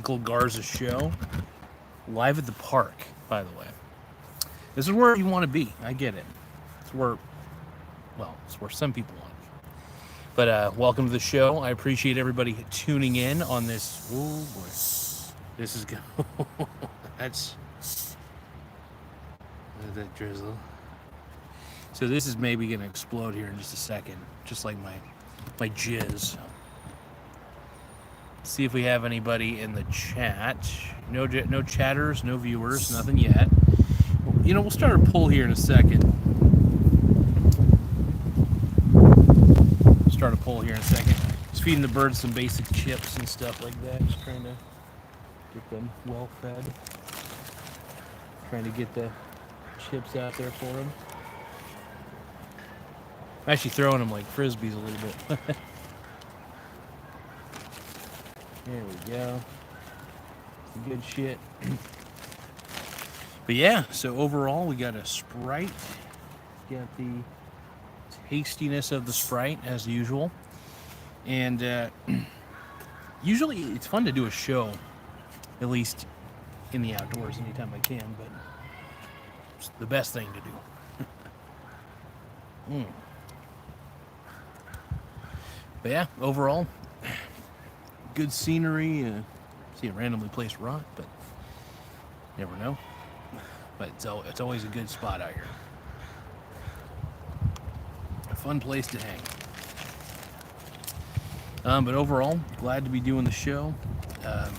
Garza show, live at the park, by the way. This is where you want to be. I get it. It's where, well, it's where some people want to be. But welcome to the show. I appreciate everybody tuning in on this. Oh boy, this is good. That's that drizzle. So this is maybe gonna explode here in just a second, just like my jizz. See if we have anybody in the chat. No chatters, no viewers, nothing yet. You know, we'll start a poll here in a second. Just feeding the birds some basic chips and stuff like that. Just trying to get them well fed. Trying to get the chips out there for them. I'm actually throwing them like frisbees a little bit. There we go. Some good shit. But yeah, so overall we got a Sprite. Got the tastiness of the Sprite as usual. And usually it's fun to do a show, at least in the outdoors anytime I can, but it's the best thing to do. But yeah, overall, good scenery. See a randomly placed rock, but never know. But it's always a good spot out here. A fun place to hang. But overall, glad to be doing the show. At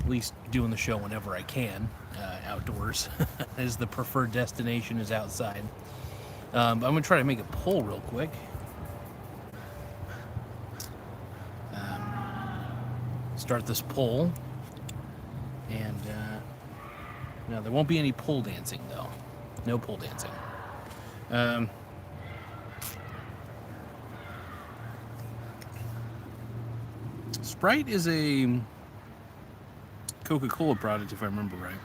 least doing the show whenever I can, outdoors. As the preferred destination is outside. I'm going to try to make a poll real quick. Start this poll. And no, there won't be any pole dancing, though. No pole dancing. Sprite is a Coca-Cola product, if I remember right.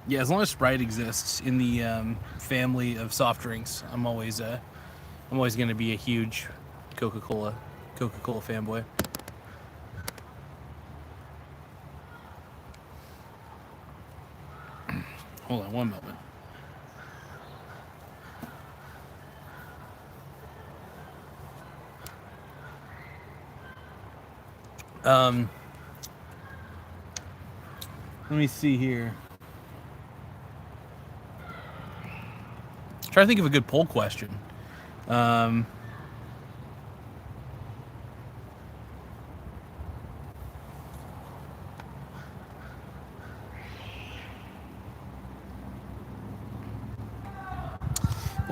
Yeah, as long as Sprite exists in the family of soft drinks, I'm always going to be a huge Coca-Cola fanboy. Hold on one moment. Let me see here. Try to think of a good poll question. Well,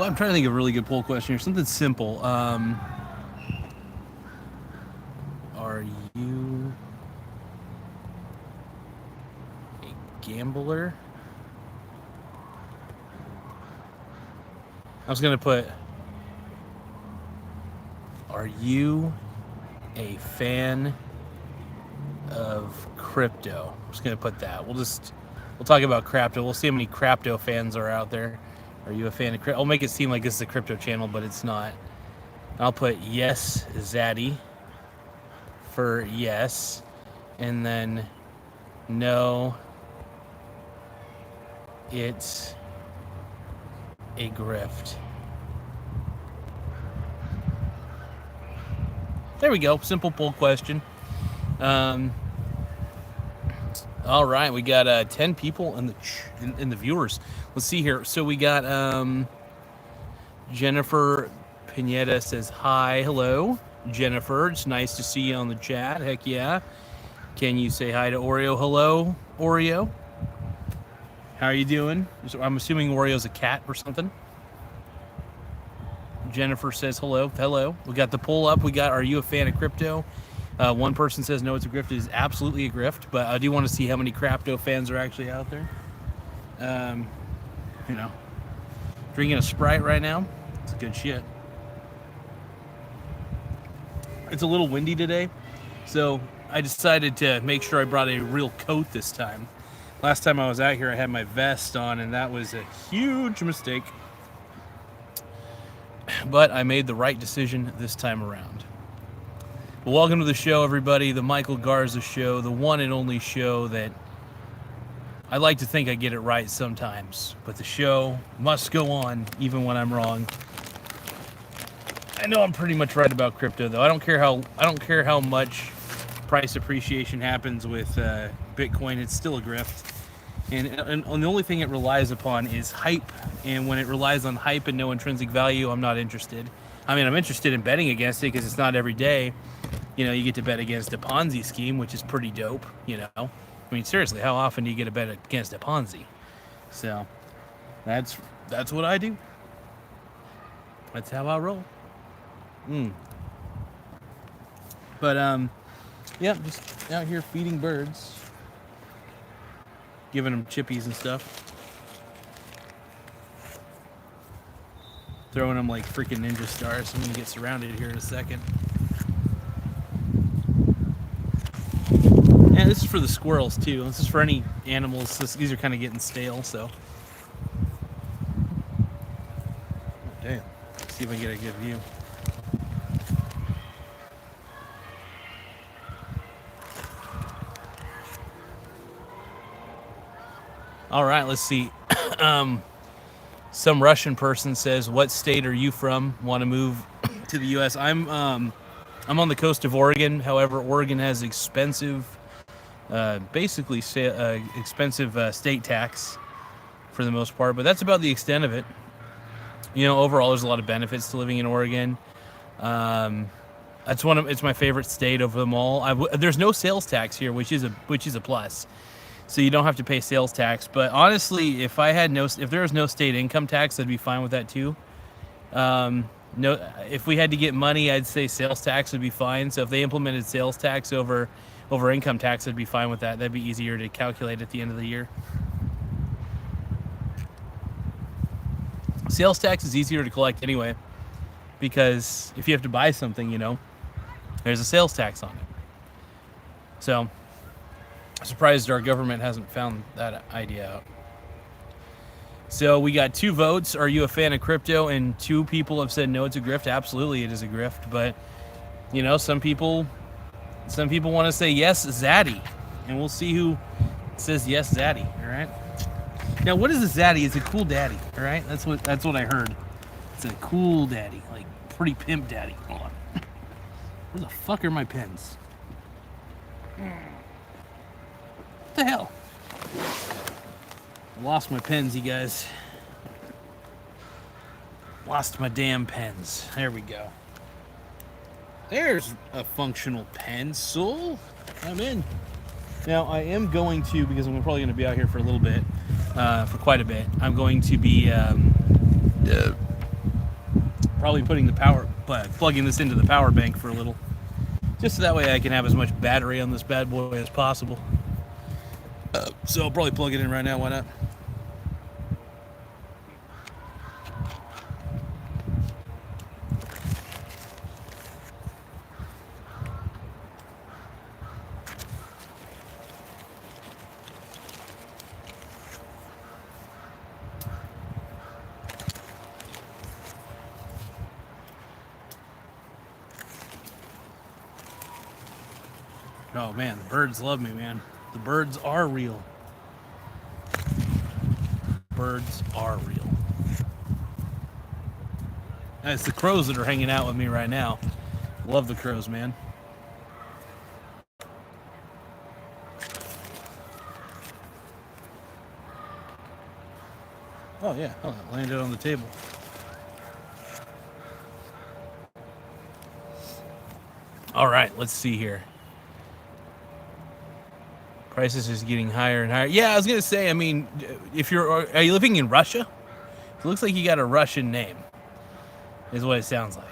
I'm trying to think of a really good poll question here. Something simple. Are you a gambler? I was going to put, are you a fan of crypto? I'm just going to put that. We'll talk about crypto. We'll see how many crypto fans are out there. Are you a fan of crypto? I'll make it seem like this is a crypto channel, but it's not. I'll put yes, Zaddy, for yes, and then no, it's a grift. There we go. Simple poll question. All right, we got 10 people in the viewers. Let's see here. So we got Jennifer Pineda says hi, hello, Jennifer. It's nice to see you on the chat. Heck yeah. Can you say hi to Oreo? Hello, Oreo. How are you doing? I'm assuming Oreo's a cat or something. Jennifer says hello. Hello. We got the poll up. We got, are you a fan of crypto? One person says no, it's a grift. It is absolutely a grift, but I do want to see how many crypto fans are actually out there. You know, drinking a Sprite right now. It's good shit. It's a little windy today, so I decided to make sure I brought a real coat this time. Last time I was out here, I had my vest on, and that was a huge mistake. But I made the right decision this time around. Well, welcome to the show, everybody. The Michael Garza Show, the one and only show that I like to think I get it right sometimes, but the show must go on even when I'm wrong. I know I'm pretty much right about crypto, though. I don't care how much price appreciation happens with Bitcoin. It's still a grift, and the only thing it relies upon is hype. And when it relies on hype and no intrinsic value, I'm not interested. I mean, I'm interested in betting against it because it's not every day. You get to bet against a Ponzi scheme, which is pretty dope. I mean, seriously, how often do you get to bet against a Ponzi? So that's what I do. That's how I roll. But yeah, just out here feeding birds, giving them chippies and stuff, throwing them like freaking ninja stars. I'm gonna get surrounded here in a second. Yeah, this is for the squirrels too. This is for any animals. These are kind of getting stale, so. Oh, damn. Let's see if I can get a good view. All right, let's see. Some Russian person says, "What state are you from? Want to move to the U.S.?" I'm on the coast of Oregon. However, Oregon has expensive, expensive state tax for the most part. But that's about the extent of it. Overall, there's a lot of benefits to living in Oregon. It's my favorite state of them all. There's no sales tax here, which is a plus. So you don't have to pay sales tax. But honestly, if there was no state income tax, I'd be fine with that too. If we had to get money, I'd say sales tax would be fine. So if they implemented sales tax over income tax, I'd be fine with that. That'd be easier to calculate at the end of the year. Sales tax is easier to collect anyway, because if you have to buy something, there's a sales tax on it. So I'm surprised our government hasn't found that idea out. So we got 2 votes. Are you a fan of crypto? And 2 people have said no, it's a grift. Absolutely, it is a grift. But some people want to say yes, Zaddy, and we'll see who says yes, Zaddy. All right. Now, what is a Zaddy? It's a cool daddy. All right. That's what I heard. It's a cool daddy, like pretty pimp daddy. Hold on. Where the fuck are my pens? What the hell? I lost my pens, you guys. Lost my damn pens. There we go. There's a functional pencil. I'm in. Now, I am going to, because I'm probably going to be out here for a little bit, for quite a bit, I'm going to be probably plugging this into the power bank for a little. Just so that way I can have as much battery on this bad boy as possible. So I'll probably plug it in right now. Why not? Oh man, the birds love me, man. The birds are real. Birds are real. It's the crows that are hanging out with me right now. Love the crows, man. Oh yeah, oh, it landed on the table. All right, let's see here. Prices is getting higher and higher. Yeah, I was gonna say. I mean, are you living in Russia? It looks like you got a Russian name. Is what it sounds like.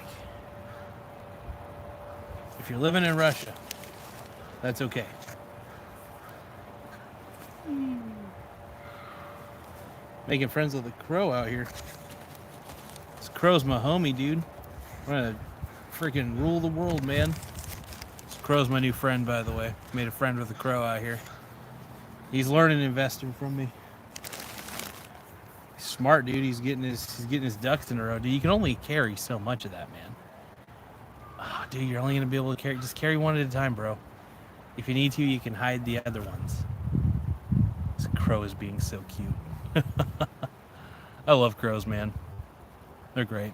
If you're living in Russia, that's okay. Making friends with a crow out here. This crow's my homie, dude. We're gonna freaking rule the world, man. This crow's my new friend, by the way. Made a friend with a crow out here. He's learning investing from me. He's smart, dude. He's getting his ducks in a row. Dude, you can only carry so much of that, man. Oh, Dude, you're only gonna be able to carry one at a time, bro. If you need to, you can hide the other ones. This crow is being so cute. I love crows, man. They're great.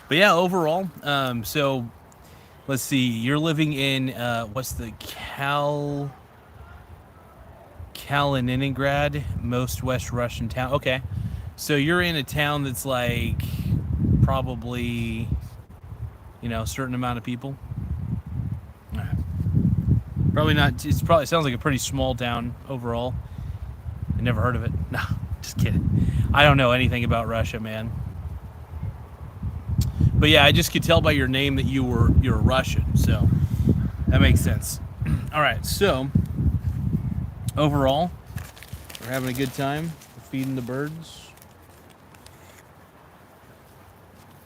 But yeah, overall, so let's see. You're living in what's the Kaliningrad, most West Russian town. Okay, so you're in a town that's like probably, a certain amount of people. All right. Probably not. It sounds like a pretty small town overall. I never heard of it. No, just kidding. I don't know anything about Russia, man. But yeah, I just could tell by your name that you're Russian, so that makes sense. All right, so overall, we're having a good time. We're feeding the birds,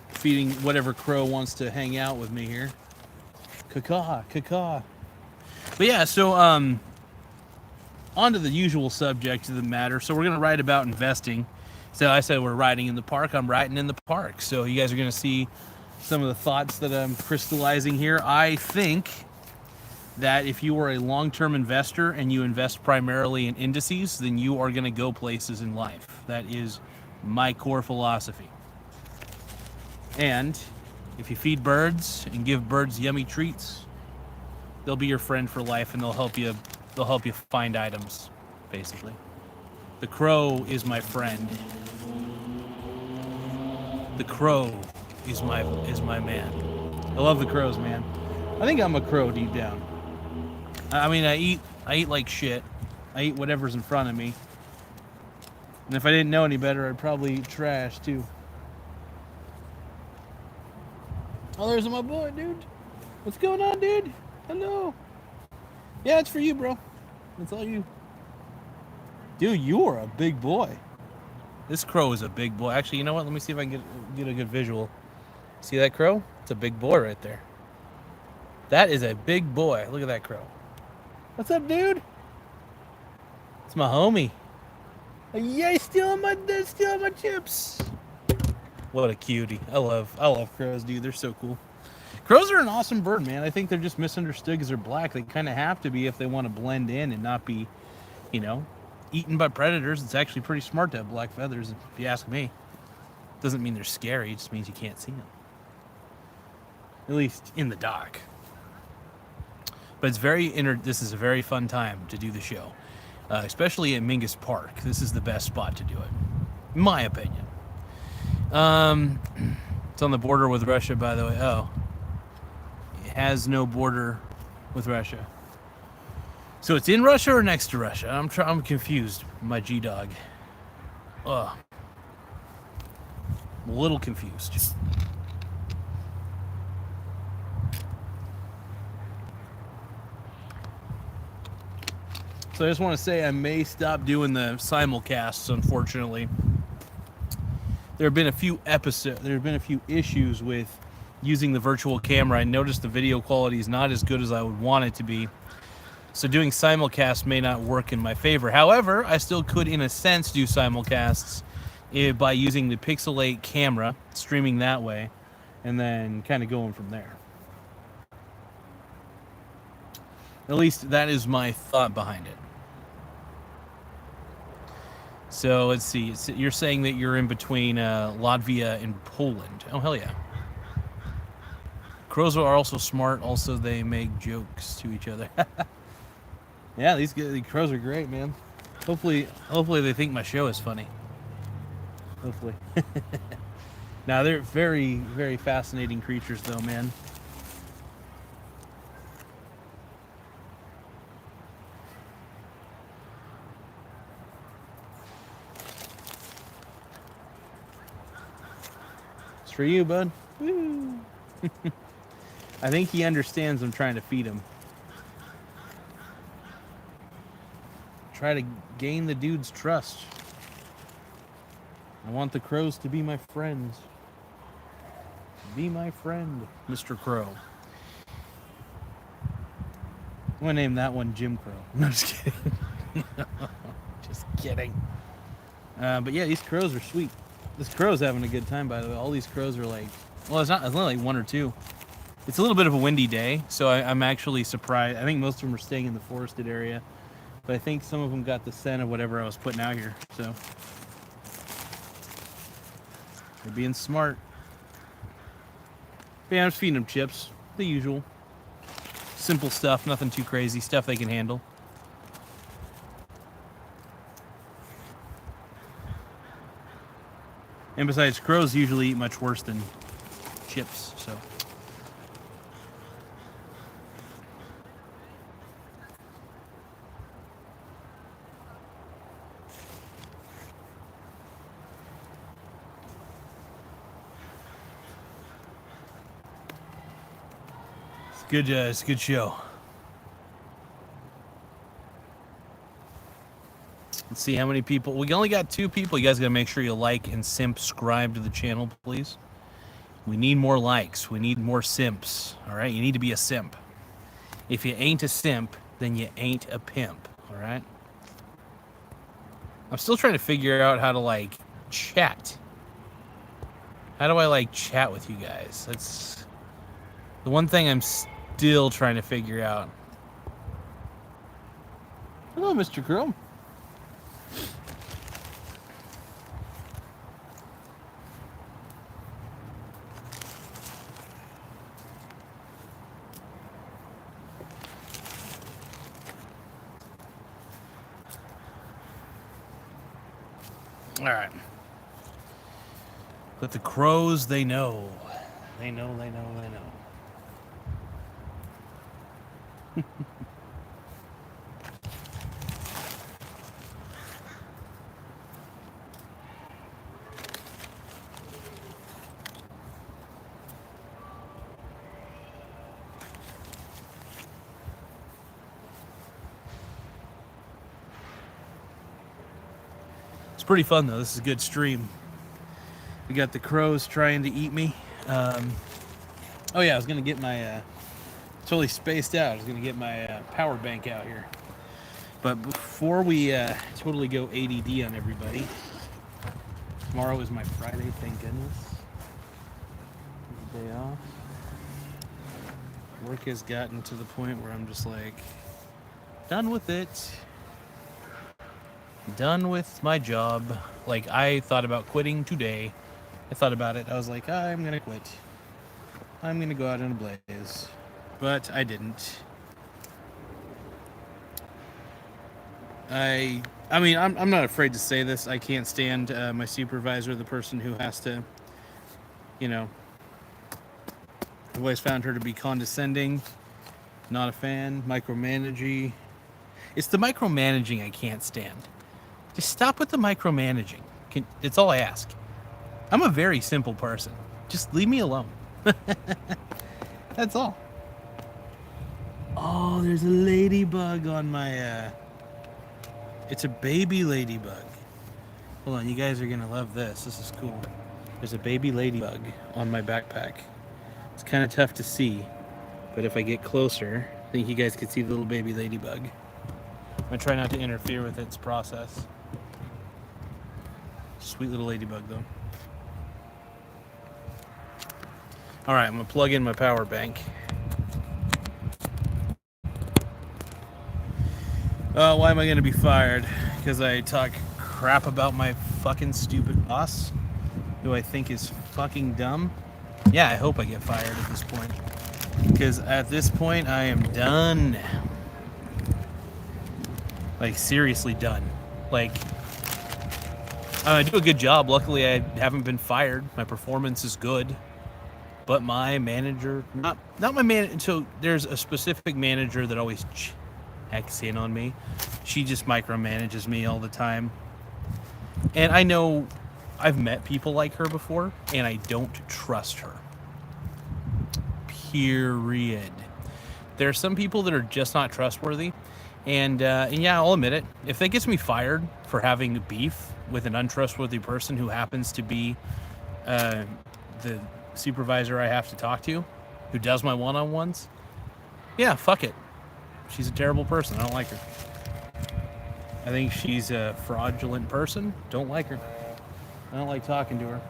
feeding whatever crow wants to hang out with me here. Caw, caw. But yeah, so on to the usual subject of the matter. So we're gonna write about investing. So I said we're riding in the park. I'm riding in the park. So you guys are going to see some of the thoughts that I'm crystallizing here. I think that if you are a long-term investor and you invest primarily in indices, then you are going to go places in life. That is my core philosophy. And if you feed birds and give birds yummy treats, they'll be your friend for life, and they'll help you find items, basically. The crow is my friend. The crow is my man. I love the crows, man. I think I'm a crow deep down. I mean, I eat like shit. I eat whatever's in front of me. And if I didn't know any better, I'd probably eat trash too. Oh, there's my boy, dude. What's going on, dude? Hello. Yeah, it's for you, bro. It's all you. Dude, you are a big boy. This crow is a big boy. Actually, you know what? Let me see if I can get a good visual. See that crow? It's a big boy right there. That is a big boy. Look at that crow. What's up, dude? It's my homie. Yeah, he's stealing my chips. What a cutie. I love crows, dude. They're so cool. Crows are an awesome bird, man. I think they're just misunderstood because they're black. They kind of have to be if they want to blend in and not be, eaten by predators. It's actually pretty smart to have black feathers, if you ask me. Doesn't mean they're scary, it just means you can't see them. At least in the dark. But it's this is a very fun time to do the show. Especially at Mingus Park. This is the best spot to do it. In my opinion. It's on the border with Russia, by the way. Oh. It has no border with Russia. So it's in Russia or next to Russia? I'm confused, my G-Dog. Ugh. I'm a little confused. So I just want to say I may stop doing the simulcasts, unfortunately. There have been a few issues with using the virtual camera. I noticed the video quality is not as good as I would want it to be. So doing simulcasts may not work in my favor. However, I still could, in a sense, do simulcasts by using the Pixel 8 camera, streaming that way, and then kind of going from there. At least that is my thought behind it. So let's see. You're saying that you're in between Latvia and Poland. Oh, hell yeah. Crows are also smart. Also, they make jokes to each other. Yeah, these crows are great, man. Hopefully they think my show is funny. Hopefully. Now, they're very, very fascinating creatures, though, man. It's for you, bud. Woo. I think he understands I'm trying to feed him. Try to gain the dude's trust. I want the crows to be my friends. Be my friend, Mr. Crow. I'm gonna name that one Jim Crow. No, just kidding. Just kidding. But yeah, these crows are sweet. This crow's having a good time, by the way. All these crows are like, well, it's only like one or two. It's a little bit of a windy day, so I'm actually surprised. I think most of them are staying in the forested area, but I think some of them got the scent of whatever I was putting out here, so they're being smart. But yeah, I'm just feeding them chips, the usual. Simple stuff, nothing too crazy, stuff they can handle. And besides, crows usually eat much worse than chips, so. It's a good show. Let's see how many people. We only got 2 people. You guys gotta make sure you like and subscribe to the channel, please. We need more likes. We need more simps. All right, you need to be a simp. If you ain't a simp, then you ain't a pimp. All right. I'm still trying to figure out how to like chat. How do I like chat with you guys? That's the one thing I'm still trying to figure out. Hello, Mr. Chrome. All right. But the crows, they know. They know. It's pretty fun though. This is a good stream. We got the crows trying to eat me. Oh yeah, I was gonna get my totally spaced out. I was gonna get my power bank out here. But before we totally go ADD on everybody, tomorrow is my Friday. Thank goodness. Day off. Work has gotten to the point where I'm just like done with it. Done with my job. Like, I thought about quitting today. I thought about it. I was like, I'm gonna quit. I'm gonna go out in a blaze. But I didn't. I mean, I'm not afraid to say this. I can't stand my supervisor, the person who has to, you know, I've always found her to be condescending. Not a fan. Micromanaging. It's the micromanaging I can't stand. Just stop with the micromanaging. It's all I ask. I'm a very simple person. Just leave me alone. That's all. Oh, there's a ladybug on my... It's a baby ladybug. Hold on, you guys are going to love this. This is cool. There's a baby ladybug on my backpack. It's kind of tough to see, but if I get closer, I think you guys can see the little baby ladybug. I'm going to try not to interfere with its process. Sweet little ladybug, though. All right, I'm going to plug in my power bank. Why am I going to be fired? Because I talk crap about my fucking stupid boss, who I think is fucking dumb? Yeah, I hope I get fired at this point. Because at this point, I am done. Like, seriously done. Like, I do a good job. Luckily, I haven't been fired. My performance is good. But my manager, not my manager, so there's a specific manager that always checks in on me. She just micromanages me all the time. And I know I've met people like her before, and I don't trust her. Period. There are some people that are just not trustworthy. And yeah, I'll admit it. If that gets me fired for having beef with an untrustworthy person who happens to be the supervisor I have to talk to, who does my one-on-ones, yeah, fuck it. She's a terrible person. I don't like her. I think she's a fraudulent person. Don't like her. I don't like talking to her.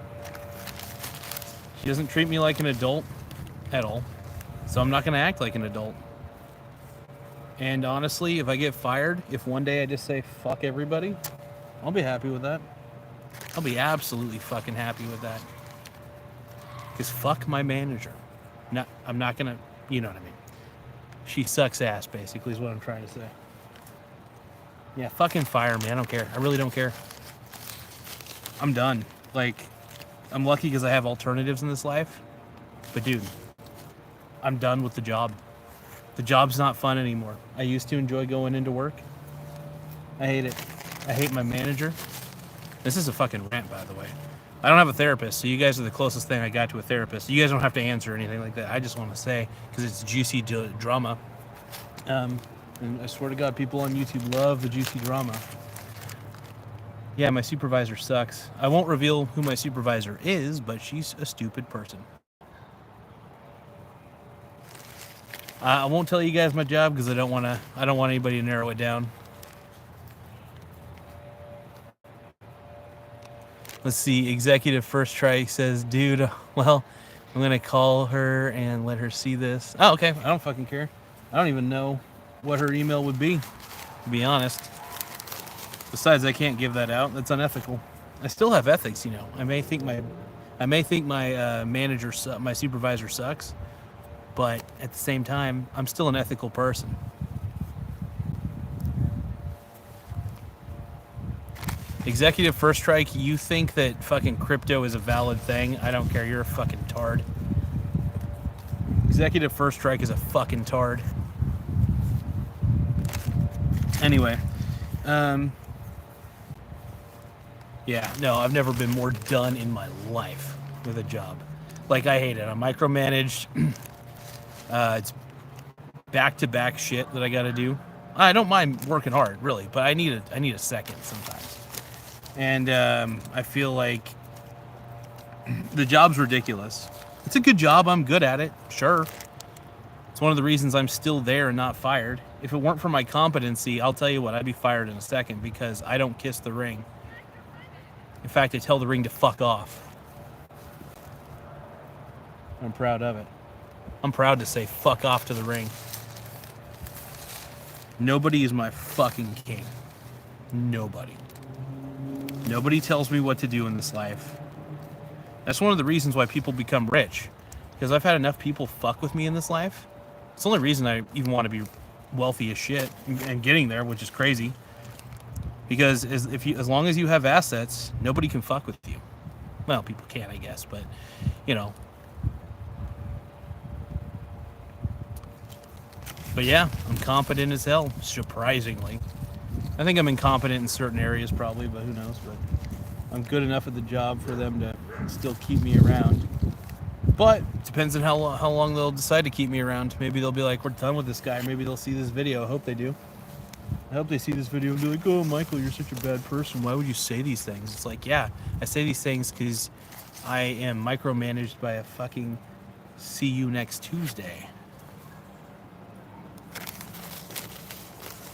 She doesn't treat me like an adult at all. So I'm not going to act like an adult. And honestly, if I get fired, if one day I just say fuck everybody, I'll be happy with that. I'll be absolutely fucking happy with that. Because fuck my manager. I'm not going to, you know what I mean. She sucks ass, basically, is what I'm trying to say. Yeah, fucking fire me. I don't care. I really don't care. I'm done. Like, I'm lucky because I have alternatives in this life. But dude, I'm done with the job. The job's not fun anymore. I used to enjoy going into work. I hate it. I hate my manager. This is a fucking rant, by the way. I don't have a therapist, so you guys are the closest thing I got to a therapist. You guys don't have to answer anything like that. I just want to say, because it's juicy drama. And I swear to God, people on YouTube love the juicy drama. Yeah, my supervisor sucks. I won't reveal who my supervisor is, but she's a stupid person. I won't tell you guys my job because I don't want anybody to narrow it down. Let's see. Executive First Strike says, dude, well, I'm going to call her and let her see this. Oh, okay. I don't fucking care. I don't even know what her email would be, to be honest. Besides, I can't give that out. That's unethical. I still have ethics, you know. I may think my manager, my supervisor sucks, but at the same time, I'm still an ethical person. Executive First Strike, you think that fucking crypto is a valid thing? I don't care. You're a fucking tard. Executive First Strike is a fucking tard. Anyway, yeah, no, I've never been more done in my life with a job. Like, I hate it. I'm micromanaged. It's back-to-back shit that I got to do. I don't mind working hard, really, but I need a second sometimes. And I feel like the job's ridiculous. It's a good job. I'm good at it. Sure. It's one of the reasons I'm still there and not fired. If it weren't for my competency, I'll tell you what, I'd be fired in a second because I don't kiss the ring. In fact, I tell the ring to fuck off. I'm proud of it. I'm proud to say fuck off to the ring. Nobody is my fucking king. Nobody. Nobody tells me what to do in this life. That's one of the reasons why people become rich. Because I've had enough people fuck with me in this life. It's the only reason I even want to be wealthy as shit and getting there, which is crazy. Because as long as you have assets, nobody can fuck with you. Well, people can, I guess, but you know. But yeah, I'm competent as hell, surprisingly. I think I'm incompetent in certain areas probably, but who knows. But I'm good enough at the job for them to still keep me around. But it depends on how long they'll decide to keep me around. Maybe they'll be like, we're done with this guy. Maybe they'll see this video. I hope they do. I hope they see this video and be like, oh, Michael, you're such a bad person. Why would you say these things? It's like, yeah, I say these things because I am micromanaged by a fucking see you next Tuesday.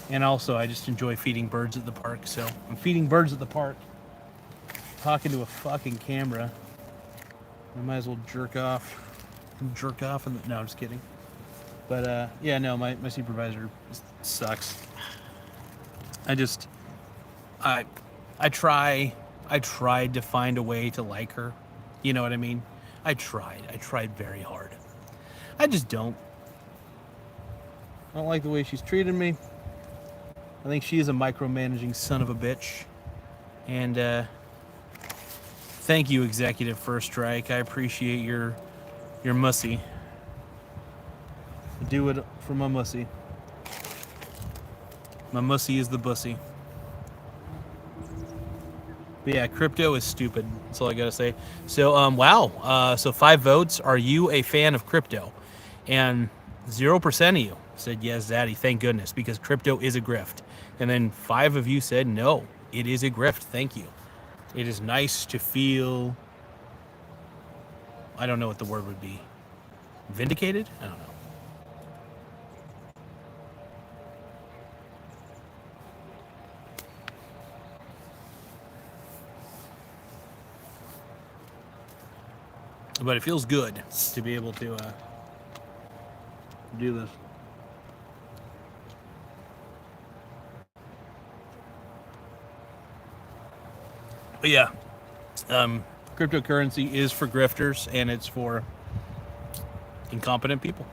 And also, I just enjoy feeding birds at the park. So I'm feeding birds at the park, talking to a fucking camera. I might as well jerk off. No, I'm just kidding. But yeah, no, my supervisor sucks. I tried to find a way to like her. You know what I mean? I tried very hard. I just don't. I don't like the way she's treated me. I think she is a micromanaging son of a bitch. And thank you, Executive First Strike. I appreciate your mussy. I do it for my mussy. My mussy is the bussy. But yeah, crypto is stupid. That's all I gotta say. So wow. So 5 votes. Are you a fan of crypto? And 0% of you said yes, Zaddy. Thank goodness, because crypto is a grift. And then 5 of you said no, it is a grift. Thank you. It is nice to feel. I don't know what the word would be. Vindicated? I don't know. but it feels good to be able to do this. But yeah, cryptocurrency is for grifters and it's for incompetent people.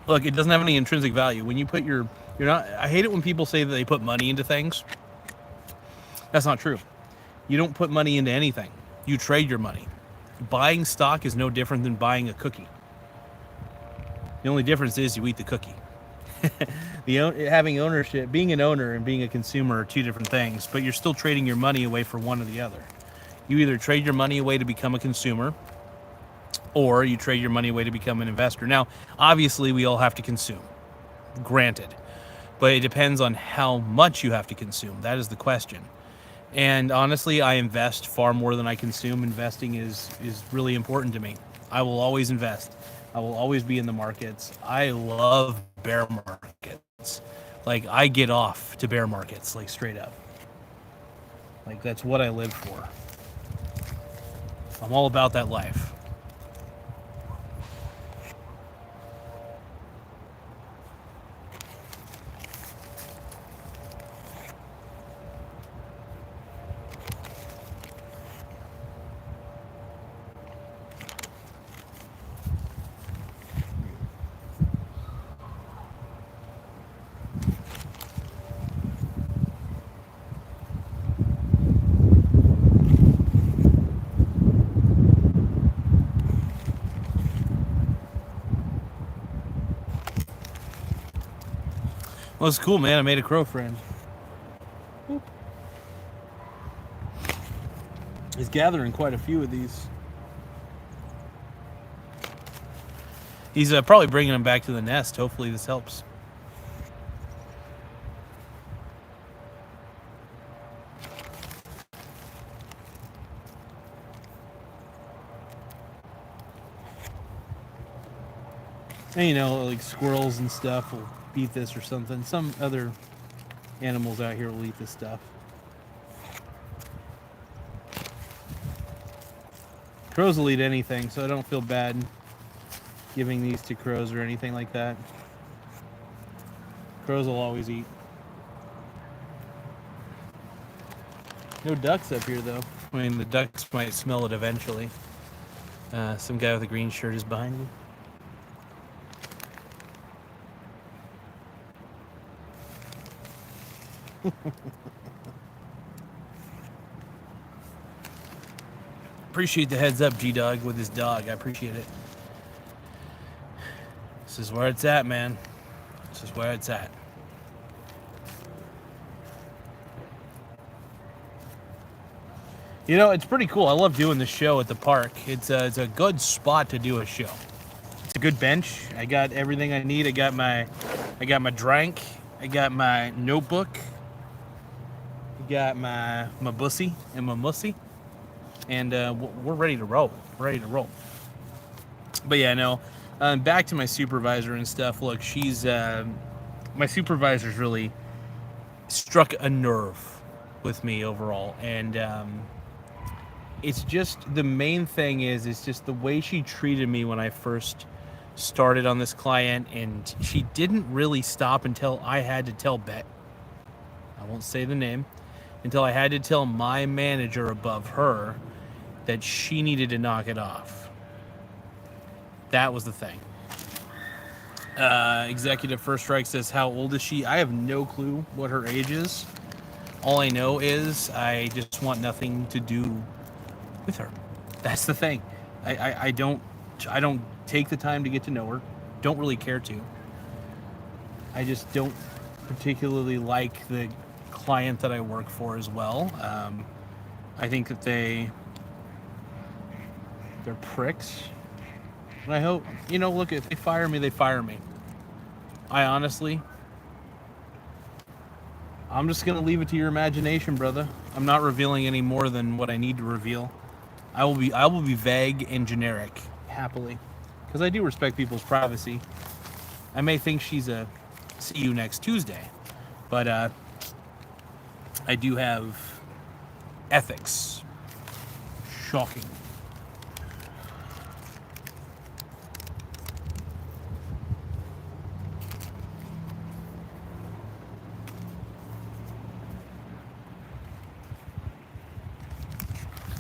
Look, it doesn't have any intrinsic value. When you put you're not, I hate it when people say that they put money into things. That's not true. You don't put money into anything. You trade your money. Buying stock is no different than buying a cookie. The only difference is you eat the cookie. Having ownership, being an owner and being a consumer are two different things, but you're still trading your money away for one or the other. You either trade your money away to become a consumer, or you trade your money away to become an investor. Now, obviously, we all have to consume, granted, but it depends on how much you have to consume. That is the question. And honestly, I invest far more than I consume. Investing is really important to me. I will always invest. I will always be in the markets. I love bear markets. Like, I get off to bear markets, like, straight up. Like, that's what I live for. I'm all about that life. Well, it's cool, man. I made a crow friend. He's gathering quite a few of these. He's probably bringing them back to the nest. Hopefully this helps. And, you know, like squirrels and stuff will eat this or something. Some other animals out here will eat this stuff. Crows will eat anything, so I don't feel bad giving these to crows or anything like that. Crows will always eat. No ducks up here, though. I mean, the ducks might smell it eventually. Some guy with a green shirt is behind me. Appreciate the heads up, G-Dog, with his dog. I appreciate it. This is where it's at, man. This is where it's at. You know, it's pretty cool. I love doing the show at the park. It's a good spot to do a show. It's a good bench. I got everything I need. I got my drink. I got my notebook. I got my bussy and my mussy. And we're ready to roll. Ready to roll. But yeah, no. Back to my supervisor and stuff. Look, she's my supervisor's really struck a nerve with me overall, and it's just the main thing is it's just the way she treated me when I first started on this client, and she didn't really stop until I had to tell Bet. I won't say the name. Until I had to tell my manager above her that she needed to knock it off. That was the thing. Executive First Strike says, how old is she? I have no clue what her age is. All I know is I just want nothing to do with her. That's the thing. I don't take the time to get to know her. Don't really care to. I just don't particularly like the client that I work for as well. I think that they're pricks. And I hope, you know, look, if they fire me, they fire me. I'm just going to leave it to your imagination, brother. I'm not revealing any more than what I need to reveal. I will be vague and generic, happily. Because I do respect people's privacy. I may think she's a see you next Tuesday. But I do have ethics. Shocking.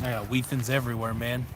I got Weathens everywhere, man.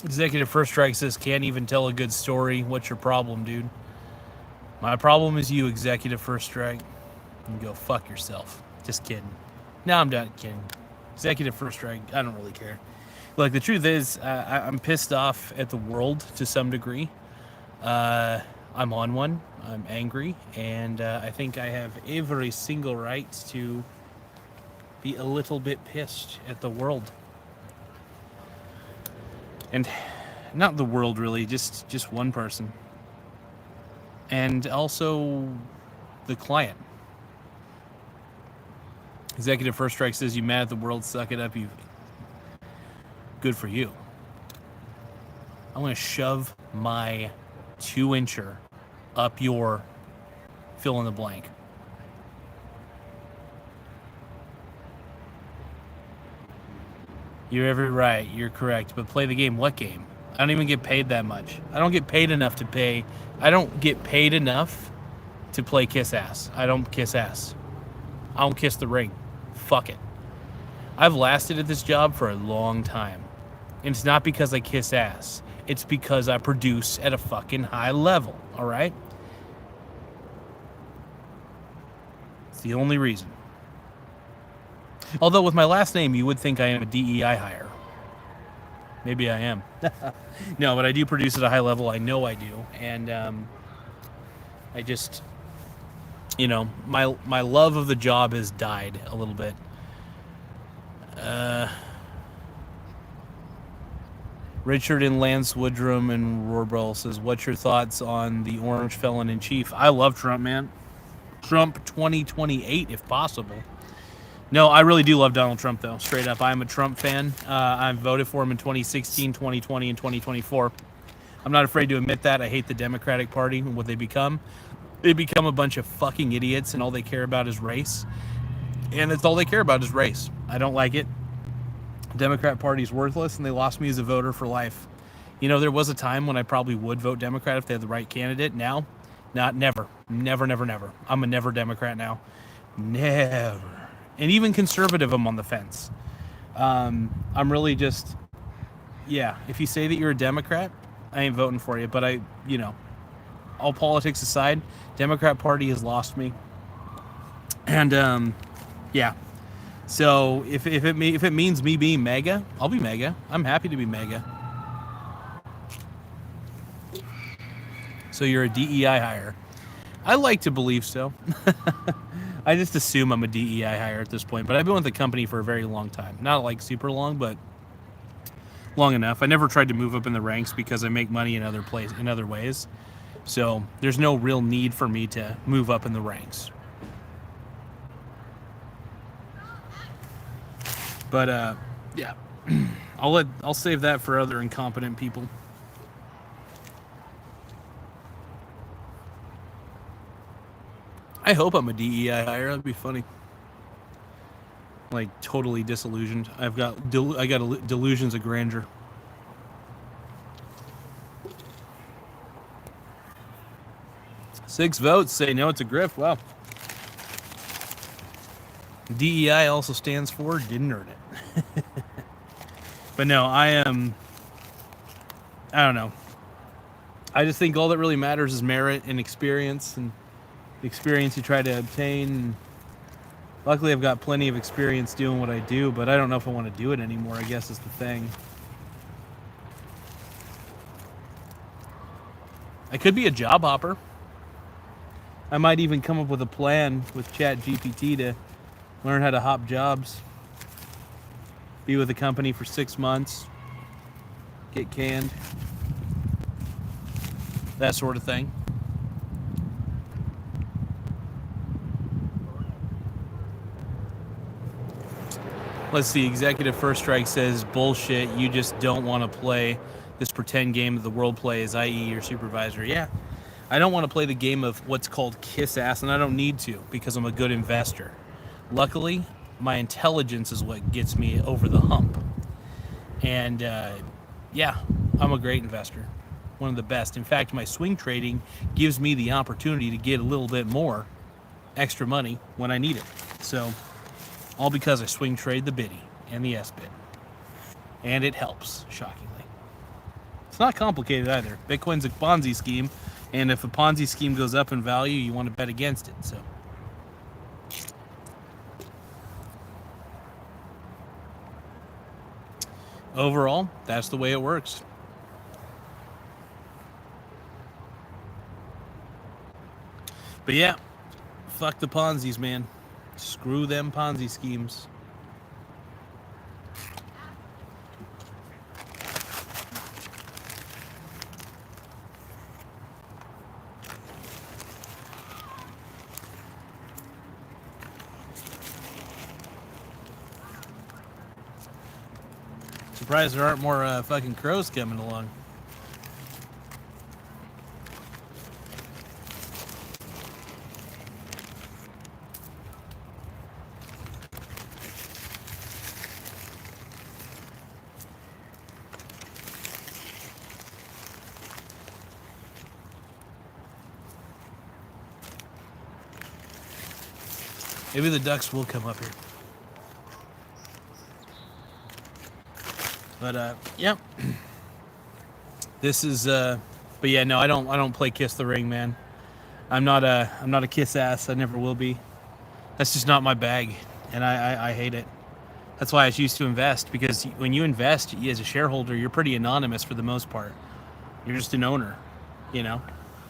Executive First Strike says, can't even tell a good story. What's your problem, dude? My problem is you, Executive First Strike. You go fuck yourself. Just kidding. No, I'm not kidding. Executive First Strike, I don't really care. Look, the truth is, I'm pissed off at the world to some degree. I'm on one. I'm angry. And I think I have every single right to be a little bit pissed at the world. And not the world, really, just one person. And also the client. Executive First Strike says, you mad at the world, suck it up, you. Good for you. I'm going to shove my 2-incher up your fill in the blank. You're every right. You're correct. But play the game. What game? I don't even get paid that much. I don't get paid enough to pay. I don't get paid enough to play kiss ass. I don't kiss ass. I don't kiss the ring. Fuck it. I've lasted at this job for a long time. And it's not because I kiss ass. It's because I produce at a fucking high level. All right? It's the only reason. Although with my last name, you would think I am a DEI hire. Maybe I am. No, but I do produce at a high level. I know I do. And I just, you know, my love of the job has died a little bit. Richard in Lance Woodrum and Rorbell says, what's your thoughts on the orange felon in chief? I love Trump, man. Trump 2028, if possible. No, I really do love Donald Trump, though. Straight up, I'm a Trump fan. I voted for him in 2016, 2020, and 2024. I'm not afraid to admit that. I hate the Democratic Party and what they become. They become a bunch of fucking idiots, and all they care about is race. And that's all they care about is race. I don't like it. Democrat Party's worthless, and they lost me as a voter for life. You know, there was a time when I probably would vote Democrat if they had the right candidate. Now, never. Never. I'm a never Democrat now. Never. And even conservative, I'm on the fence. I'm really just, yeah, if you say that you're a Democrat, I ain't voting for you. But you know, all politics aside, Democrat Party has lost me. And, yeah. So if it means me being MAGA, I'll be MAGA. I'm happy to be MAGA. So you're a DEI hire. I like to believe so. I just assume I'm a DEI hire at this point, but I've been with the company for a very long time. Not like super long, but long enough. I never tried to move up in the ranks because I make money in other ways. So there's no real need for me to move up in the ranks. But yeah, I'll save that for other incompetent people. I hope I'm a DEI hire. That'd be funny. Like totally disillusioned. I got delusions of grandeur. Six votes say no, it's a grift. Wow. DEI also stands for didn't earn it. But no, I don't know. I just think all that really matters is merit and experience, and the experience you try to obtain. And luckily, I've got plenty of experience doing what I do, but I don't know if I want to do it anymore, I guess is the thing. I could be a job hopper. I might even come up with a plan with Chat GPT to learn how to hop jobs. Be with a company for 6 months. Get canned. That sort of thing. Let's see. Executive First Strike says, bullshit. You just don't want to play this pretend game that the world plays, i.e. your supervisor. Yeah. I don't want to play the game of what's called kiss ass, and I don't need to because I'm a good investor. Luckily, my intelligence is what gets me over the hump. And yeah, I'm a great investor. One of the best. In fact, my swing trading gives me the opportunity to get a little bit more extra money when I need it. So, all because I swing trade the biddy and the S-bid. And it helps, shockingly. It's not complicated either. Bitcoin's a Ponzi scheme, and if a Ponzi scheme goes up in value, you want to bet against it. So, overall, that's the way it works. But yeah, fuck the Ponzi's, man. Screw them Ponzi schemes. Surprised there aren't more fucking crows coming along. Maybe the ducks will come up here. But yep. This is but yeah, no, I don't play Kiss the Ring, man. I'm not a kiss ass. I never will be. That's just not my bag, and I hate it. That's why I choose to invest, because when you invest as a shareholder, you're pretty anonymous for the most part. You're just an owner, you know,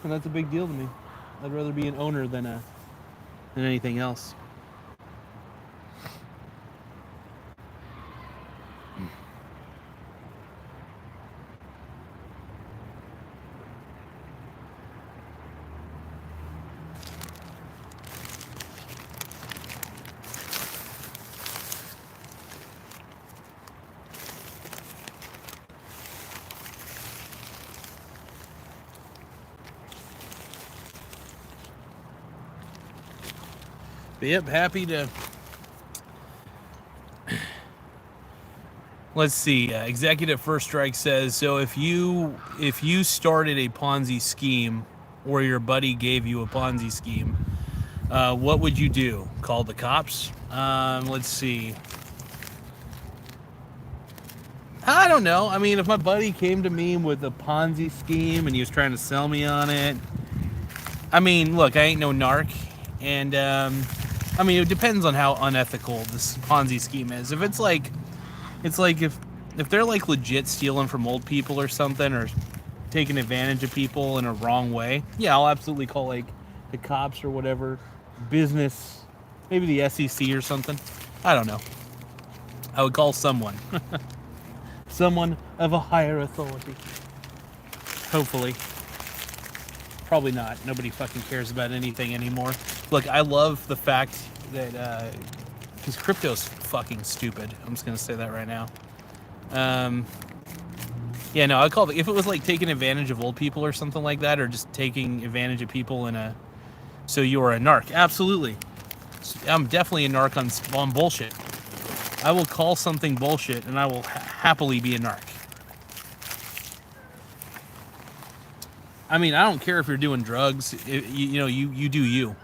and that's a big deal to me. I'd rather be an owner than anything else. But yep, happy to. Let's see. Executive First Strike says, so if you started a Ponzi scheme, or your buddy gave you a Ponzi scheme, what would you do? Call the cops? Let's see. I don't know. I mean, if my buddy came to me with a Ponzi scheme and he was trying to sell me on it, I mean, look, I ain't no narc, and I mean, it depends on how unethical this Ponzi scheme is. If it's like if they're like legit stealing from old people or something, or taking advantage of people in a wrong way, yeah, I'll absolutely call like the cops or whatever, business, maybe the SEC or something. I don't know. I would call someone. Someone of a higher authority. Hopefully. Probably not. Nobody fucking cares about anything anymore. Look, I love the fact that because crypto's fucking stupid. I'm just gonna say that right now. Yeah, no, I'd call it, if it was like taking advantage of old people or something like that, or just taking advantage of people in a, so you're a narc. Absolutely. I'm definitely a narc on bullshit. I will call something bullshit, and I will happily be a narc. I mean, I don't care if you're doing drugs. You do you.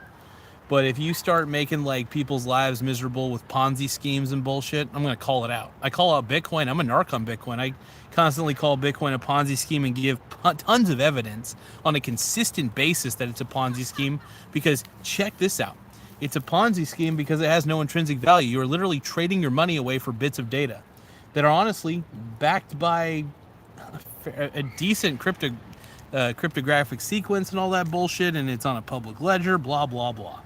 But if you start making like people's lives miserable with Ponzi schemes and bullshit, I'm gonna call it out. I call out Bitcoin. I'm a narc on Bitcoin. I constantly call Bitcoin a Ponzi scheme and give tons of evidence on a consistent basis that it's a Ponzi scheme. Because check this out. It's a Ponzi scheme because it has no intrinsic value. You're literally trading your money away for bits of data that are honestly backed by a decent crypto cryptographic sequence and all that bullshit, and it's on a public ledger, blah blah blah.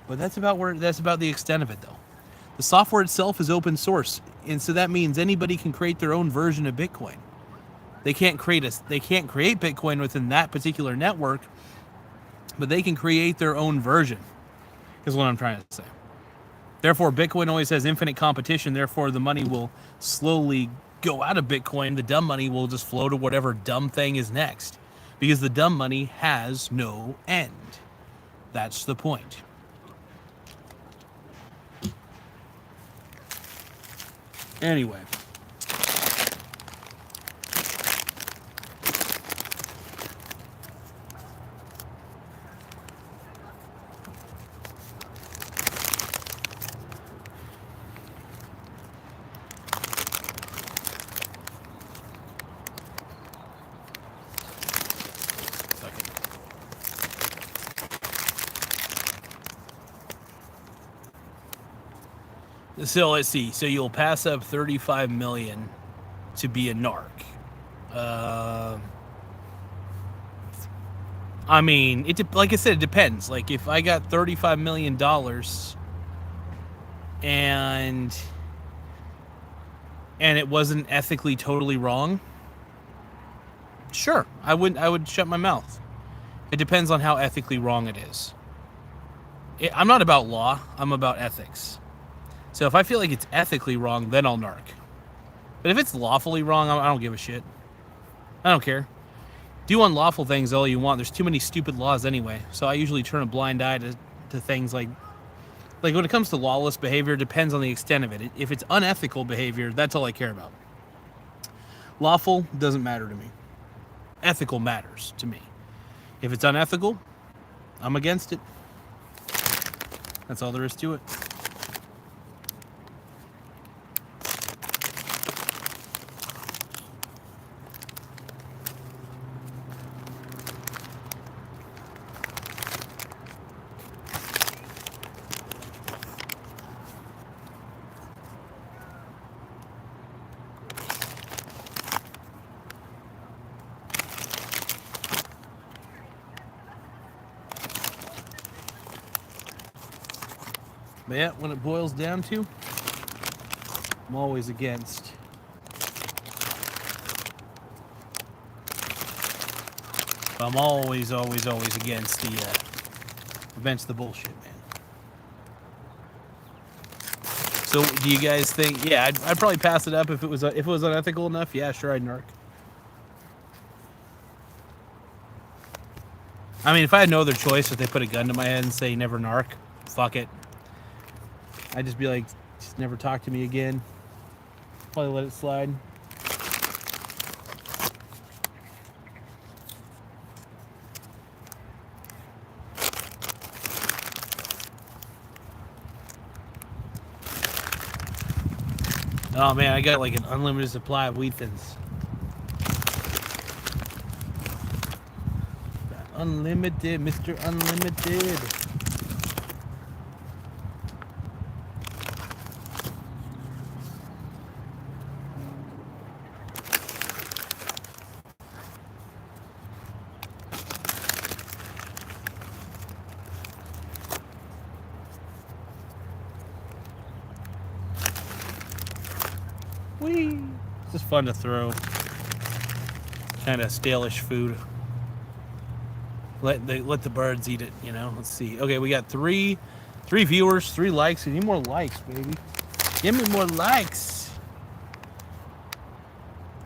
But that's about the extent of it, though. The software itself is open source, and so that means anybody can create their own version of Bitcoin. They can't create Bitcoin within that particular network, but they can create their own version, is what I'm trying to say. Therefore, Bitcoin always has infinite competition. Therefore, the money will slowly go out of Bitcoin. The dumb money will just flow to whatever dumb thing is next, because the dumb money has no end. That's the point. Anyway. So let's see. So you'll pass up 35 million to be a narc. I mean, like I said, it depends. Like if I got $35 million and it wasn't ethically totally wrong, sure, I would shut my mouth. It depends on how ethically wrong it is. I'm not about law. I'm about ethics. So if I feel like it's ethically wrong, then I'll narc. But if it's lawfully wrong, I don't give a shit. I don't care. Do unlawful things all you want. There's too many stupid laws anyway. So I usually turn a blind eye to things like when it comes to lawless behavior, it depends on the extent of it. If it's unethical behavior, that's all I care about. Lawful doesn't matter to me. Ethical matters to me. If it's unethical, I'm against it. That's all there is to it. But yeah, when it boils down to, I'm always against. I'm always against the bullshit, man. So, do you guys think? Yeah, I'd probably pass it up if it was unethical enough. Yeah, sure, I'd narc. I mean, if I had no other choice, if they put a gun to my head and say never narc, fuck it. I'd just be like, just never talk to me again. Probably let it slide. Oh man, I got like an unlimited supply of wheat thins. Unlimited, Mr. Unlimited. Whee! It's just fun to throw. Kind of stalish food. Let the birds eat it, you know. Let's see. Okay, we got three viewers, 3 likes. We need more likes, baby. Give me more likes.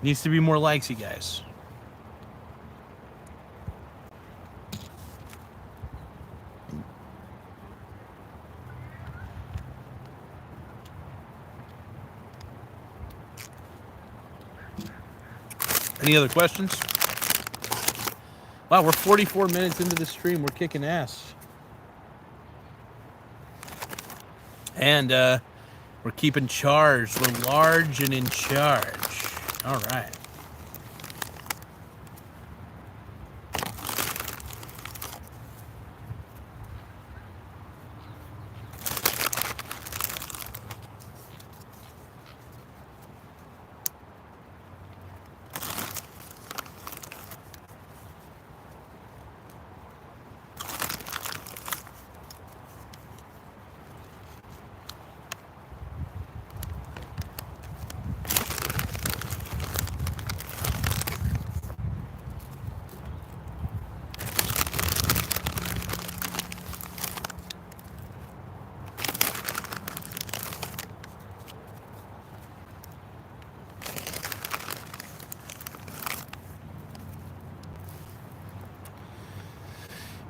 Needs to be more likes, you guys. Any other questions? Wow, we're 44 minutes into the stream. We're kicking ass. And we're keeping charge. We're large and in charge. All right.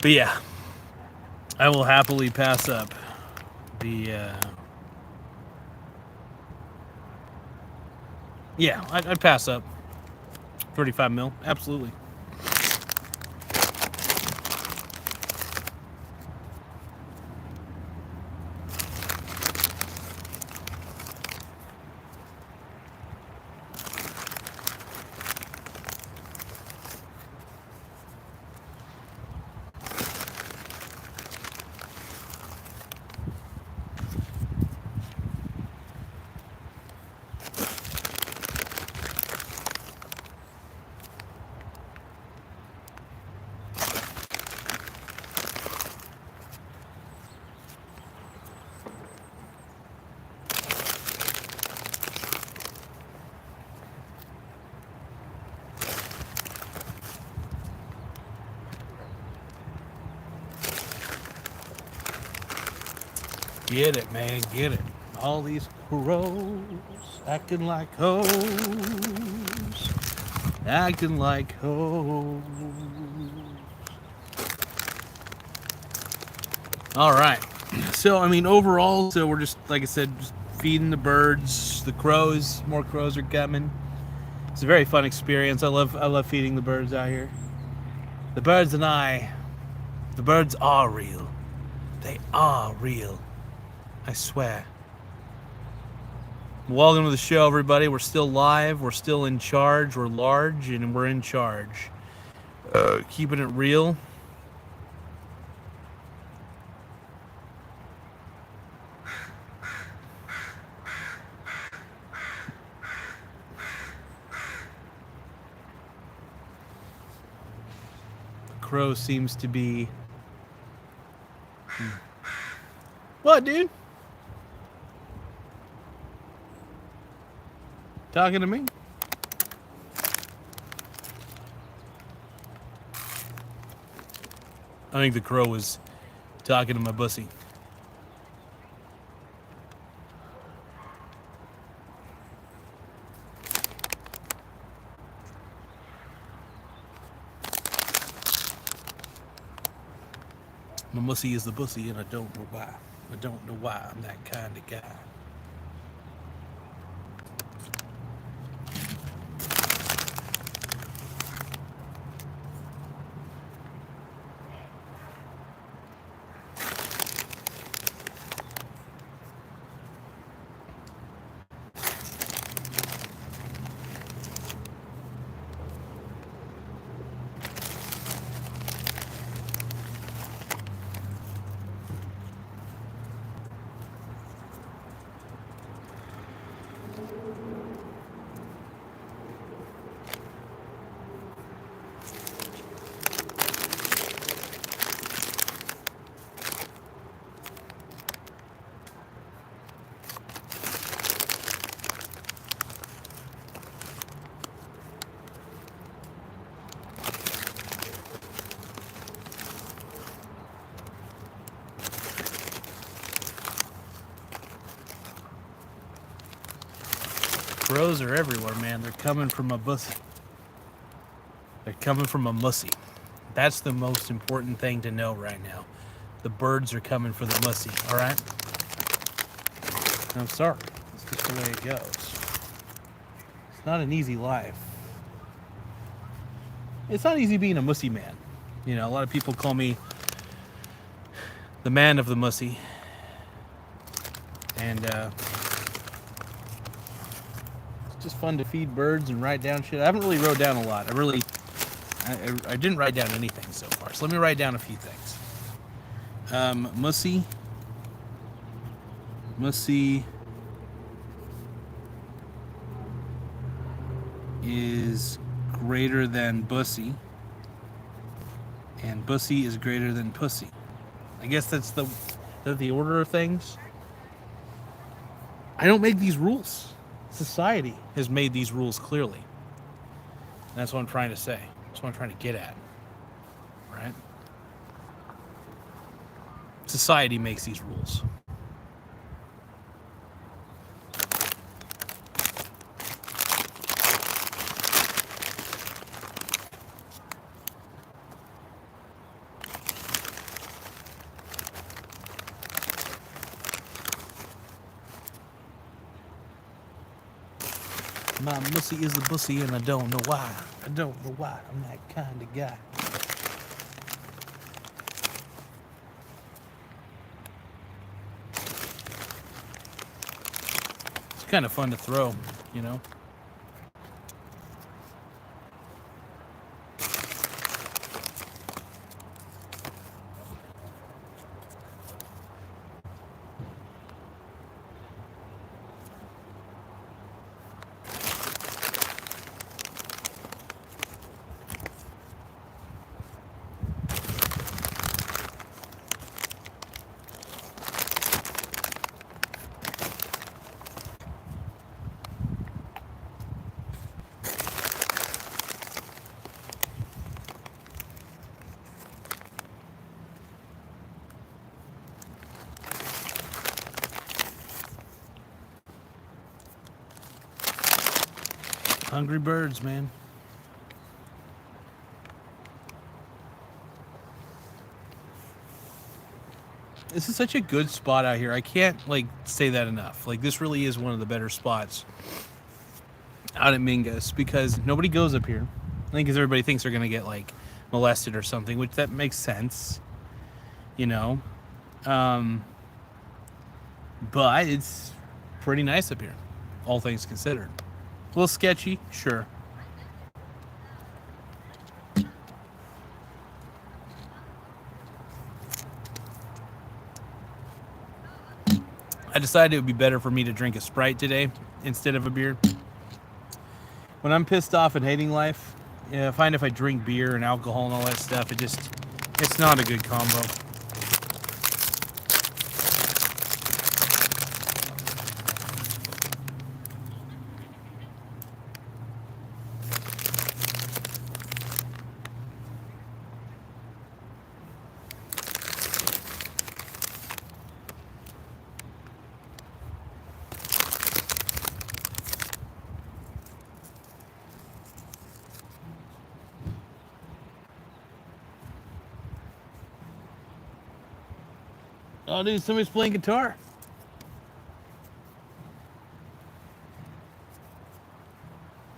But yeah, I will happily pass up the. Yeah, I'd pass up 35 mil. Absolutely. Get it, man, get it. All these crows acting like hoes, acting like hoes. All right. So, I mean, overall, so we're just, like I said, just feeding the birds, the crows. More crows are coming. It's a very fun experience. I love feeding the birds out here. The birds and I, the birds are real. They are real. I swear. Welcome to the show, everybody. We're still live. We're still in charge. We're large, and we're in charge. Keeping it real. Crow seems to be... What, dude? Talking to me? I think the crow was talking to my bussy. My mussy is the bussy, and I don't know why. I don't know why I'm that kind of guy. Crows are everywhere, man. They're coming from a bussy. They're coming from a mussy. That's the most important thing to know right now. The birds are coming for the mussy, all right? I'm sorry. It's just the way it goes. It's not an easy life. It's not easy being a mussy man. You know, a lot of people call me the man of the mussy. And, just fun to feed birds and write down shit. I haven't really wrote down a lot. I didn't write down anything so far. So let me write down a few things. Mussy is greater than bussy, and bussy is greater than pussy. I guess that's the order of things. I don't make these rules. Society has made these rules clearly. And that's what I'm trying to say. That's what I'm trying to get at. Right? Society makes these rules. My mussy is the bussy, and I don't know why. I don't know why. I'm that kind of guy. It's kind of fun to throw, you know. Hungry birds, man. This is such a good spot out here. I can't like say that enough. Like this really is one of the better spots out at Mingus because nobody goes up here. I think because everybody thinks they're gonna get like molested or something, which that makes sense, you know. But it's pretty nice up here, all things considered. A little sketchy, sure. I decided it would be better for me to drink a Sprite today instead of a beer. When I'm pissed off and hating life, I find if I drink beer and alcohol and all that stuff, it's not a good combo. Oh, dude, somebody's playing guitar.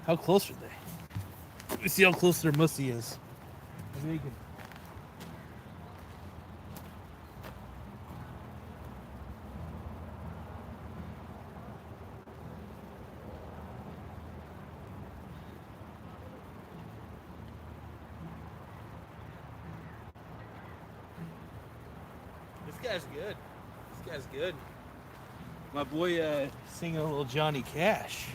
How close are they? Let me see how close their mussy is. Maybe you can... This guy's good. This guy's good. My boy singing a little Johnny Cash.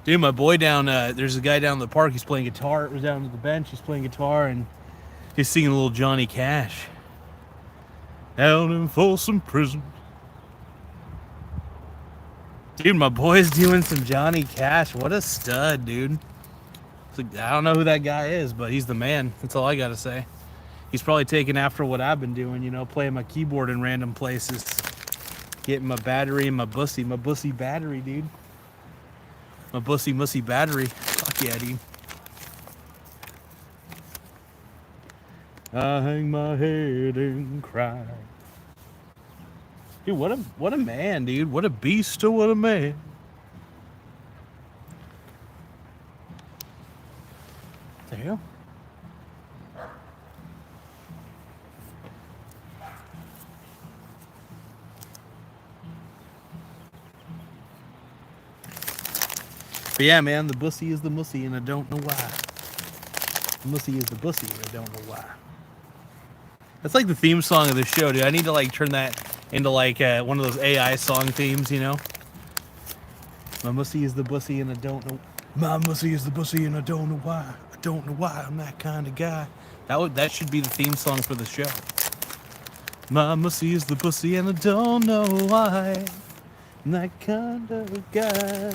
Dude, my boy down, there's a guy down in the park, he's playing guitar. It was down to the bench, he's playing guitar and he's singing a little Johnny Cash. Out in Folsom Prison. Dude, my boy's doing some Johnny Cash. What a stud, dude. Like, I don't know who that guy is, but he's the man. That's all I gotta say. He's probably taking after what I've been doing, you know, playing my keyboard in random places. Getting my battery and my bussy battery, dude. My bussy mussy battery. Fuck yeah, dude. I hang my head and cry. Dude, what a man, dude. What a beast, or what a man. What the hell? But yeah, man, the bussy is the mussy, and I don't know why. The mussy is the bussy, and I don't know why. That's like the theme song of the show, dude. I need to like turn that into like one of those AI song themes, you know? My mussy is the bussy, and I don't know. My mussy is the bussy, and I don't know why. I don't know why. I'm that kind of guy. That should be the theme song for the show. My mussy is the bussy, and I don't know why. I'm that kind of guy.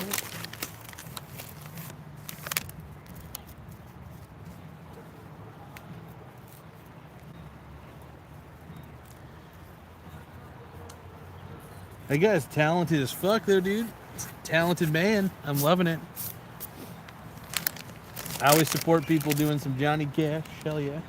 That guy's talented as fuck, though, dude. Talented man. I'm loving it. I always support people doing some Johnny Cash. Hell yeah.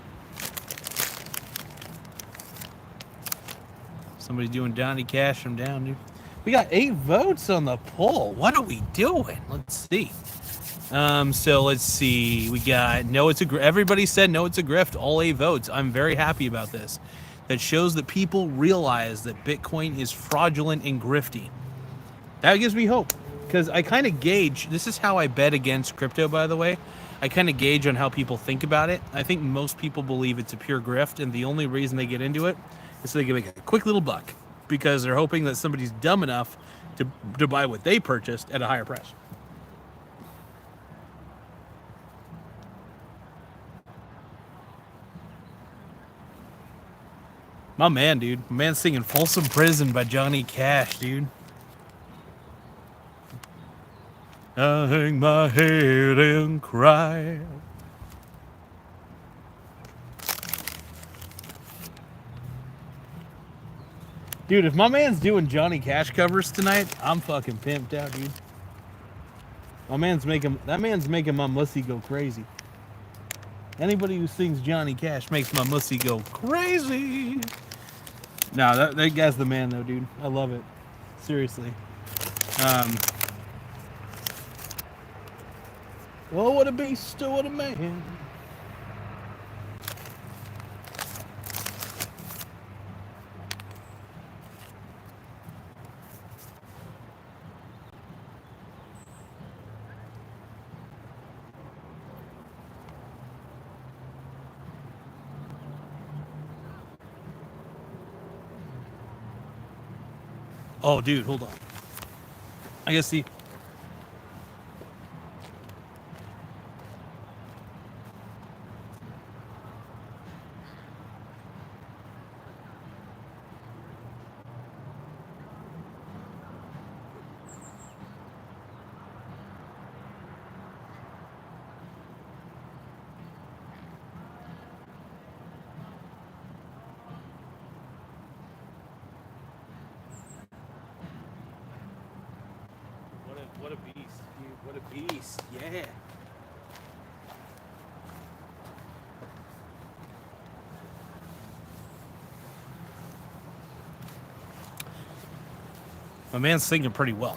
Somebody doing Johnny Cash, I'm down, dude. We got 8 votes on the poll. What are we doing? Let's see. So let's see. We got no, it's a everybody said no, it's a grift. All 8 votes. I'm very happy about this. That shows that people realize that Bitcoin is fraudulent and grifty. That gives me hope because I kind of gauge. This is how I bet against crypto, by the way. I kind of gauge on how people think about it. I think most people believe it's a pure grift, and the only reason they get into it is so they can make a quick little buck because they're hoping that somebody's dumb enough to buy what they purchased at a higher price. My man, dude. My man's singing Folsom Prison by Johnny Cash, dude. I hang my head and cry. Dude, if my man's doing Johnny Cash covers tonight, I'm fucking pimped out, dude. That man's making my mussy go crazy. Anybody who sings Johnny Cash makes my mussy go crazy. No, that guy's the man though, dude. I love it. Seriously. Oh, what a beast, oh, what a man. Oh, dude, hold on. I guess see. What a beast, dude. What a beast. Yeah. My man's singing pretty well.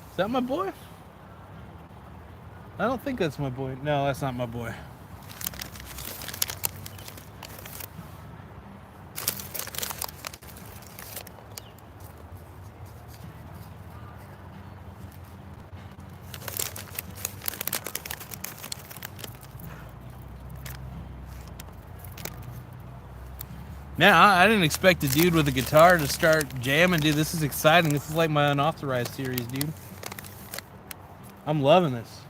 Is that my boy? I don't think that's my boy. No, that's not my boy. Now, I didn't expect a dude with a guitar to start jamming, dude. This is exciting. This is like my unauthorized series, dude. I'm loving this.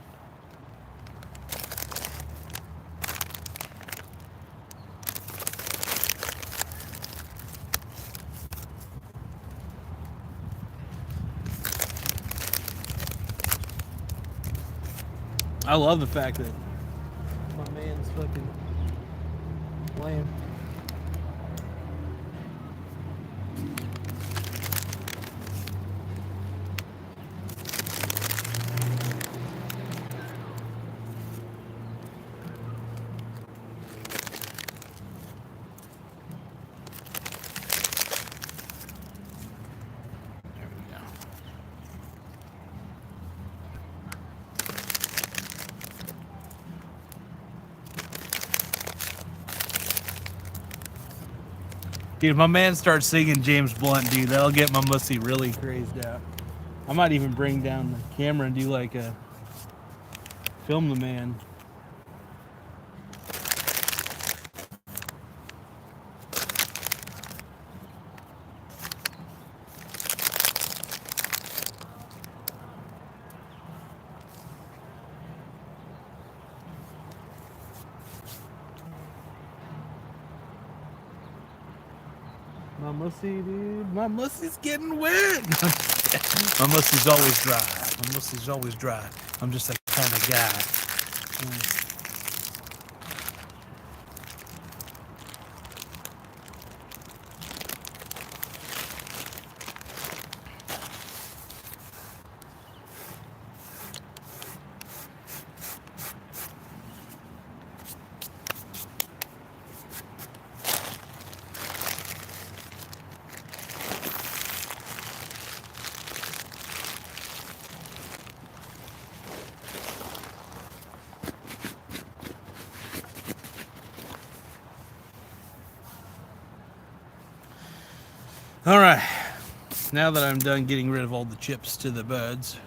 I love the fact that my man's fucking playing. Dude, if my man starts singing James Blunt, dude, that'll get my mussy really crazed out. I might even bring down the camera and do like a film the man. My mussy, dude. My mussy's getting wet. My mussy's always dry. My mussy's always dry. I'm just that kind of guy. All right. Now that I'm done getting rid of all the chips to the birds.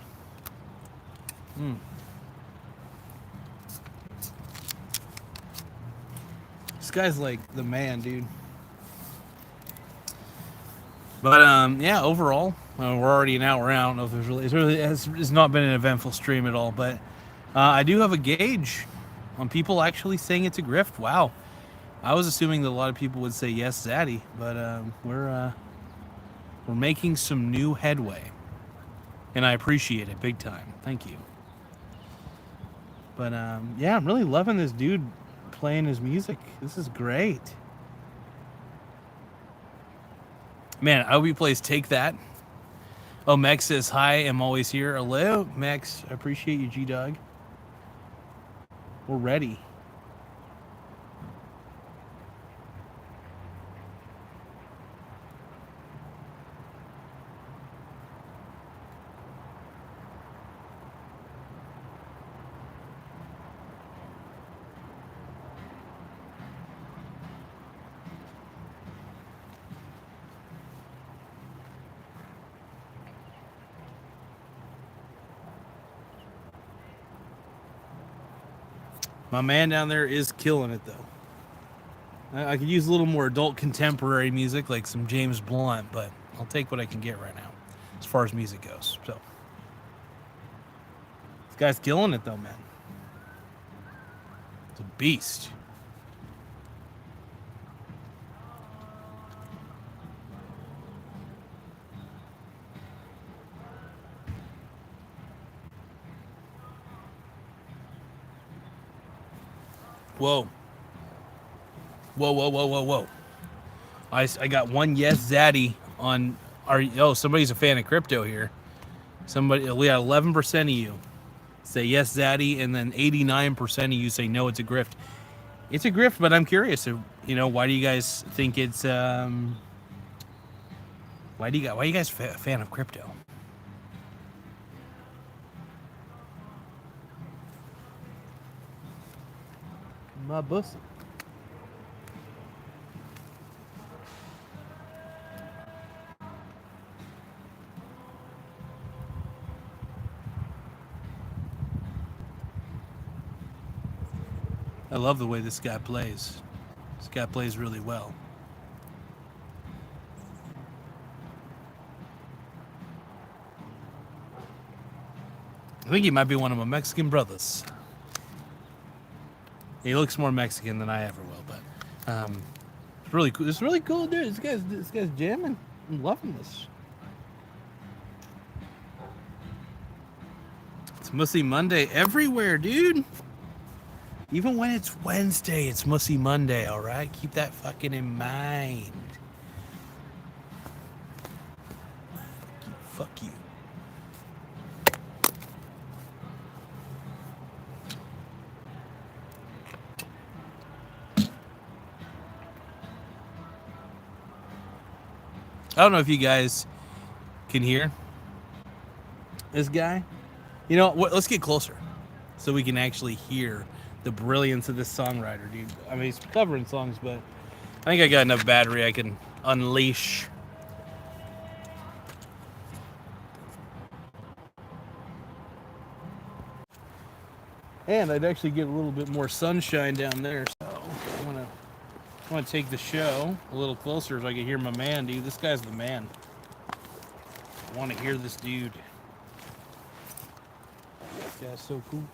This guy's like the man, dude. But yeah, overall, we're already an hour out. I don't know if it's not been an eventful stream at all, but I do have a gauge on people actually saying it's a grift. Wow, I was assuming that a lot of people would say yes, Zaddy, but we're making some new headway, and I appreciate it big time. Thank you. But yeah, I'm really loving this dude playing his music. This is great. Man, I hope he plays Take That. Oh, Max says, hi, I'm always here. Hello, Max. I appreciate you, G-Dog. We're ready. My man down there is killing it, though. I could use a little more adult contemporary music, like some James Blunt, but I'll take what I can get right now, as far as music goes. So, this guy's killing it, though, man. It's a beast. Whoa. Whoa, whoa, whoa, whoa, whoa. I got one yes zaddy on somebody's a fan of crypto here. We got 11% of you say yes zaddy, and then 89% of you say no, it's a grift. It's a grift, but I'm curious, why do you guys think it's why are you guys a fan of crypto? My bussy. I love the way this guy plays. This guy plays really well. I think he might be one of my Mexican brothers. He looks more Mexican than I ever will, but it's really cool. It's really cool, dude. This guy's jamming. I'm loving this. It's Mussy Monday everywhere, dude. Even when it's Wednesday, it's Mussy Monday, all right? Keep that fucking in mind. Fuck you. I don't know if you guys can hear this guy. You know what? Let's get closer so we can actually hear the brilliance of this songwriter, dude. I mean, he's covering songs, but I think I got enough battery I can unleash. And I'd actually get a little bit more sunshine down there, so I want to take the show a little closer so I can hear my man, dude. This guy's the man. I want to hear this dude. This guy's so cool.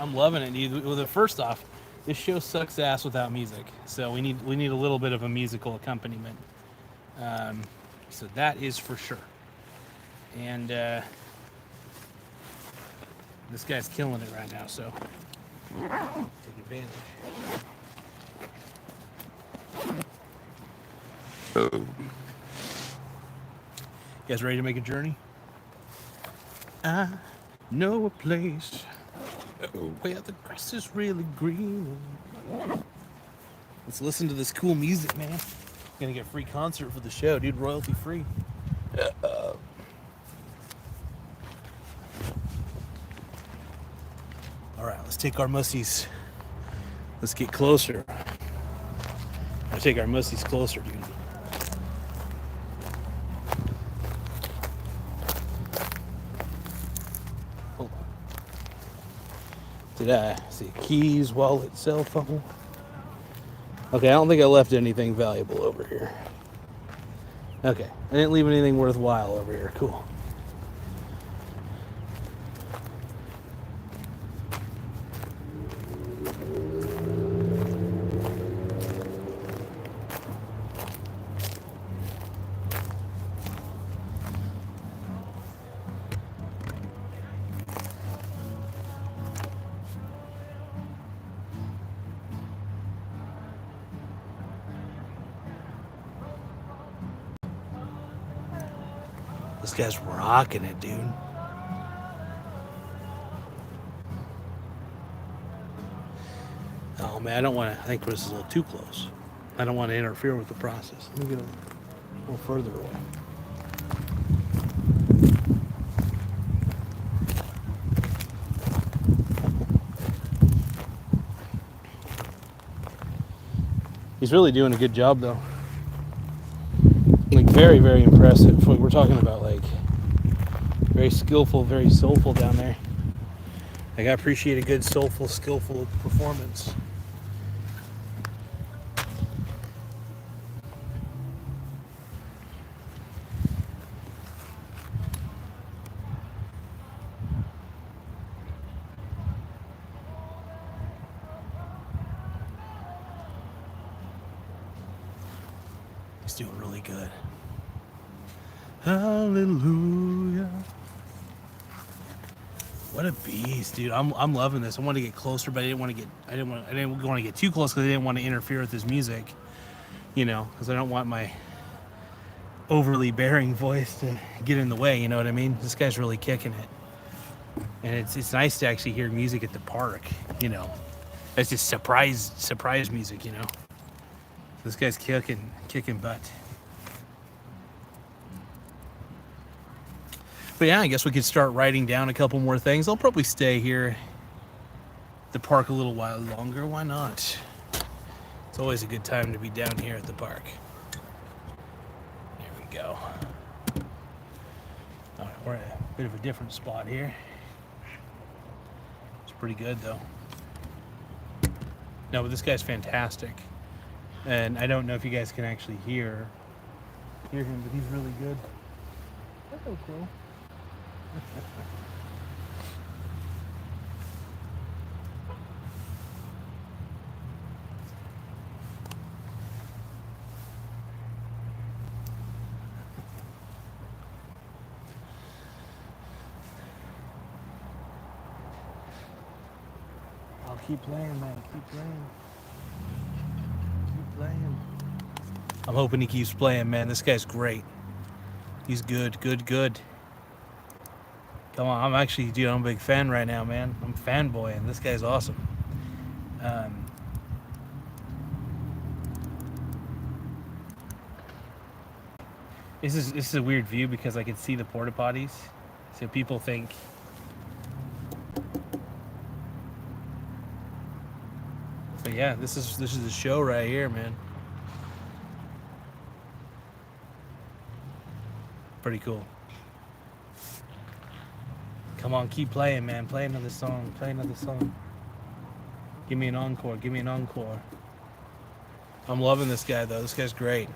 I'm loving it, dude. Well, first off, this show sucks ass without music, so we need a little bit of a musical accompaniment. So that is for sure. And this guy's killing it right now, so take advantage. You guys ready to make a journey? I know a place where the grass is really green. Let's listen to this cool music, man. Gonna get free concert for the show, dude. Royalty free. All right, let's take our mussies. Let's get closer. Let's take our mussies closer, dude. Hold on. Did I see keys, wallet, cell phone? Okay, I don't think I left anything valuable over here. Okay, I didn't leave anything worthwhile over here. Cool. This guy's rocking it, dude. Oh man, I don't want to. I think this is a little too close. I don't want to interfere with the process. Let me get a little further away. He's really doing a good job, though. Like, very, very impressive. We're talking about, like, very skillful, very soulful down there. Like, I appreciate a good, soulful, skillful performance. He's doing really good. Hallelujah. What a beast, dude. I'm loving this. I want to get closer, but I didn't want to get too close because I didn't want to interfere with his music, you know, because I don't want my overly bearing voice to get in the way, you know what I mean? This guy's really kicking it. And it's nice to actually hear music at the park, you know. It's just surprise music, you know. This guy's kicking butt. But yeah, I guess we could start writing down a couple more things. I'll probably stay here at the park a little while longer. Why not? It's always a good time to be down here at the park. There we go. All right, we're at a bit of a different spot here. It's pretty good, though. No, but this guy's fantastic. And I don't know if you guys can actually hear him, but he's really good. Hello, Crow. I'll keep playing, man. Keep playing. Keep playing. I'm hoping he keeps playing, man. This guy's great. He's good. Come on, I'm actually, dude, I'm a big fan right now, man. I'm fanboying. This guy's awesome. This is a weird view because I can see the porta potties, so people think. But yeah, this is a show right here, man. Pretty cool. Come on, keep playing, man. Play another song. Give me an encore. I'm loving this guy, though. This guy's great.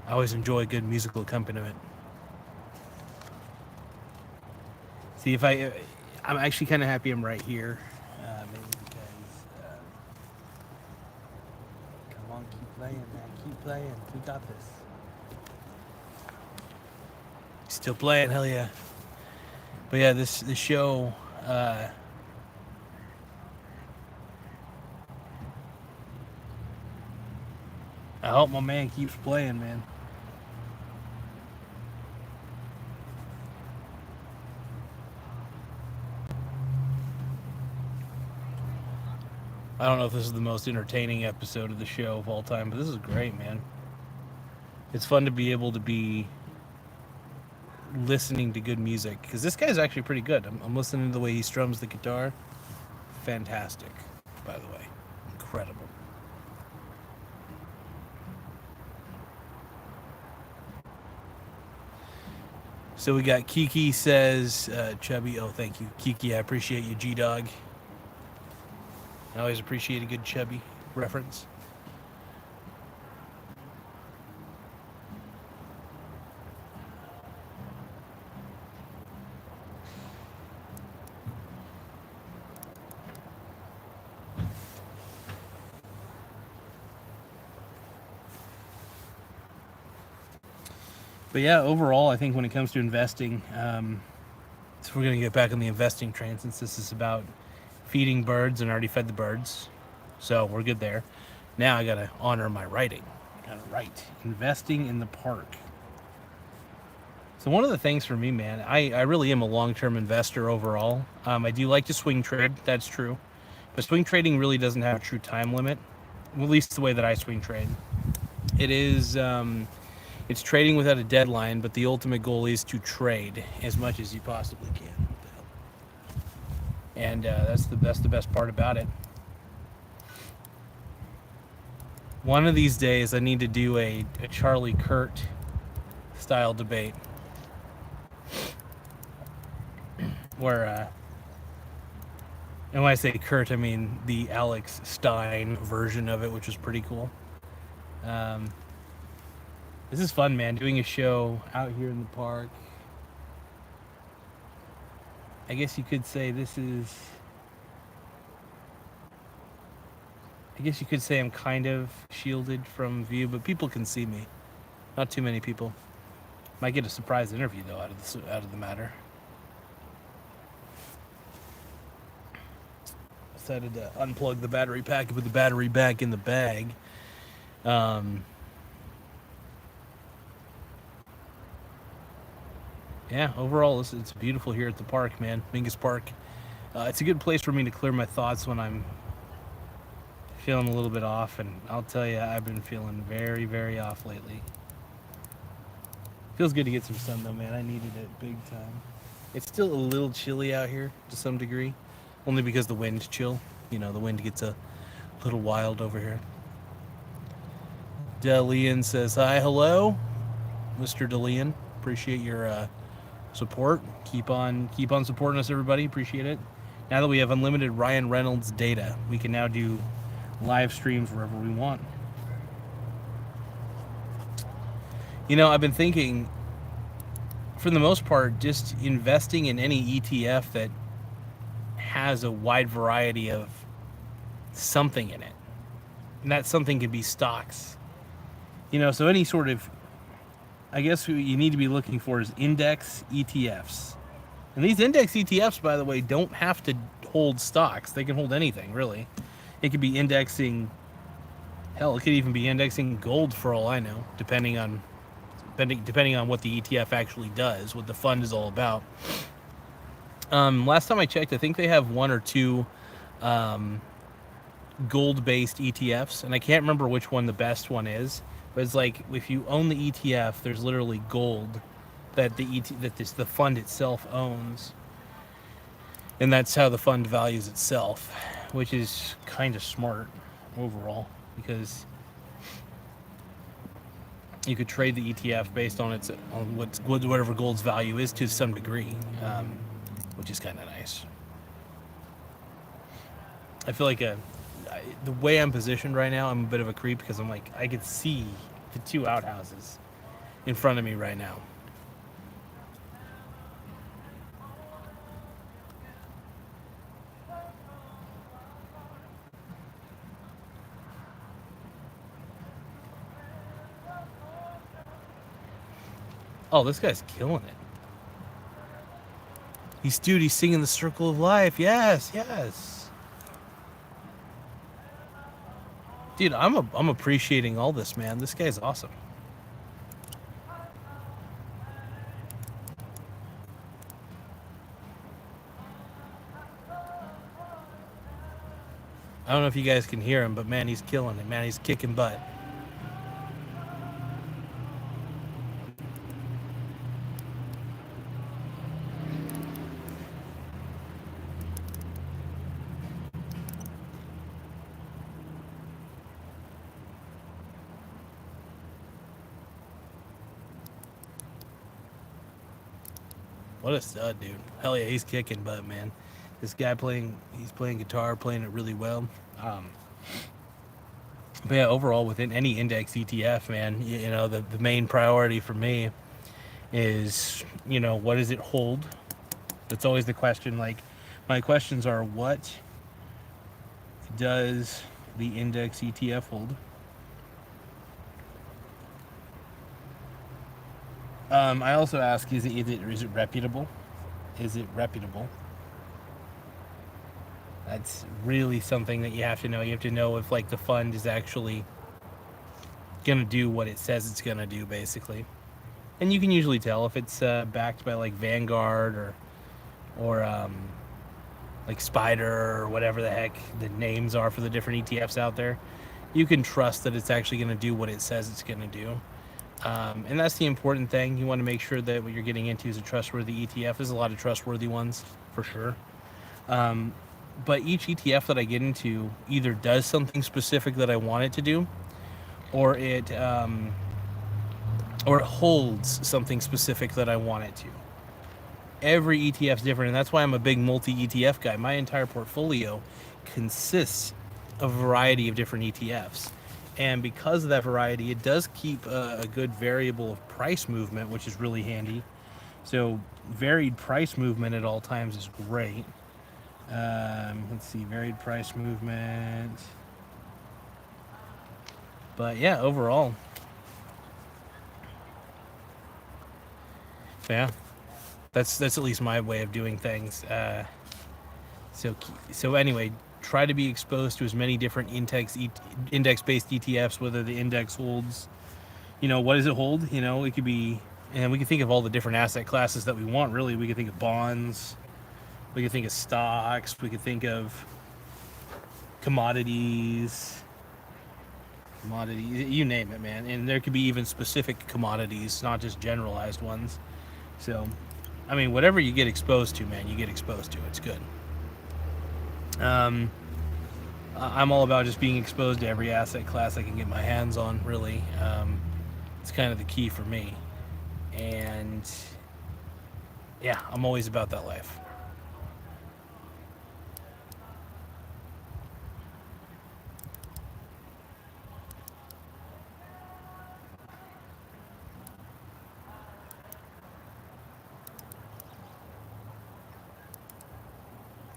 I always enjoy good musical accompaniment. See, if I I'm actually kind of happy I'm right here, mainly because come on, keep playing, man, keep playing. We got this. Still playing, hell yeah. But yeah, this show. I hope my man keeps playing, man. I don't know if this is the most entertaining episode of the show of all time, but this is great, man. It's fun to be able to be listening to good music because this guy's actually pretty good. I'm listening to the way he strums the guitar. Fantastic, by the way. Incredible. So we got Kiki says, Chubby, oh, thank you. Kiki, I appreciate you, G-Dog. I always appreciate a good Chubby reference. But yeah, overall, I think when it comes to investing, so we're going to get back on the investing train since this is about feeding birds, and I already fed the birds. So we're good there. Now I got to honor my writing. Got to write. Investing in the park. So one of the things for me, man, I really am a long-term investor overall. I do like to swing trade. That's true. But swing trading really doesn't have a true time limit. At least the way that I swing trade. It is... it's trading without a deadline, but the ultimate goal is to trade as much as you possibly can. And that's the best part about it. One of these days, I need to do a Charlie Kurt style debate where, and when I say Kurt, I mean the Alex Stein version of it, which was pretty cool. This is fun, man, doing a show out here in the park. I guess you could say this is... I guess you could say I'm kind of shielded from view, but people can see me. Not too many people. Might get a surprise interview, though, out of the matter. Decided to unplug the battery pack and put the battery back in the bag. Yeah, overall, it's beautiful here at the park, man. Mingus Park. It's a good place for me to clear my thoughts when I'm feeling a little bit off, and I'll tell you, I've been feeling very, very off lately. Feels good to get some sun, though, man. I needed it big time. It's still a little chilly out here to some degree, only because the wind's chill. You know, the wind gets a little wild over here. Delian says, hi, hello, Mr. Delian. Appreciate your support. Keep on supporting us, everybody. Appreciate it. Now that we have unlimited Ryan Reynolds data, we can now do live streams wherever we want. You know, I've been thinking, for the most part, just investing in any ETF that has a wide variety of something in it. And that something could be stocks. You know, so any sort of, I guess what you need to be looking for is index ETFs. And these index ETFs, by the way, don't have to hold stocks. They can hold anything, really. It could be indexing, hell, it could even be indexing gold for all I know, depending on what the ETF actually does, what the fund is all about. Last time I checked, I think they have one or two gold-based ETFs, and I can't remember which one the best one is. But it's like if you own the ETF, there's literally gold that the fund itself owns, and that's how the fund values itself, which is kind of smart overall because you could trade the ETF based on whatever gold's value is to some degree, which is kind of nice. I feel like the way I'm positioned right now, I'm a bit of a creep because I'm like, I could see the two outhouses in front of me right now. Oh, this guy's killing it. He's singing the Circle of Life. Yes, yes. Dude, I'm appreciating all this, man. This guy's awesome. I don't know if you guys can hear him, but man, he's killing it. Man, he's kicking butt. What a stud, dude. Hell yeah, he's kicking butt, man. This guy he's playing guitar, playing it really well. Um, but yeah, overall, within any index ETF, man, you know, the main priority for me is, you know, what does it hold? That's always the question. Like, my questions are, what does the index ETF hold? I also ask, is it reputable? Is it reputable? That's really something that you have to know. You have to know if like the fund is actually gonna do what it says it's gonna do, basically. And you can usually tell if it's backed by like Vanguard or like Spider or whatever the heck the names are for the different ETFs out there. You can trust that it's actually going to do what it says it's going to do. And that's the important thing. You want to make sure that what you're getting into is a trustworthy ETF. There's a lot of trustworthy ones for sure. Um, but each ETF that I get into either does something specific that I want it to do, or it holds something specific that I want it to. Every ETF is different, and that's why I'm a big multi ETF guy. My entire portfolio consists of a variety of different ETFs. And because of that variety, it does keep a good variable of price movement, which is really handy. So, varied price movement at all times is great. Let's see, varied price movement. But yeah, overall, yeah, that's at least my way of doing things. So anyway, try to be exposed to as many different index-based ETFs, whether the index holds, you know, what does it hold? You know, it could be, and we can think of all the different asset classes that we want. Really, we could think of bonds, we could think of stocks, we could think of commodities, you name it, man. And there could be even specific commodities, not just generalized ones. So, I mean, whatever you get exposed to, man, you get exposed to. It's good. Um, I'm all about just being exposed to every asset class I can get my hands on, really. It's kind of the key for me. And yeah, I'm always about that life.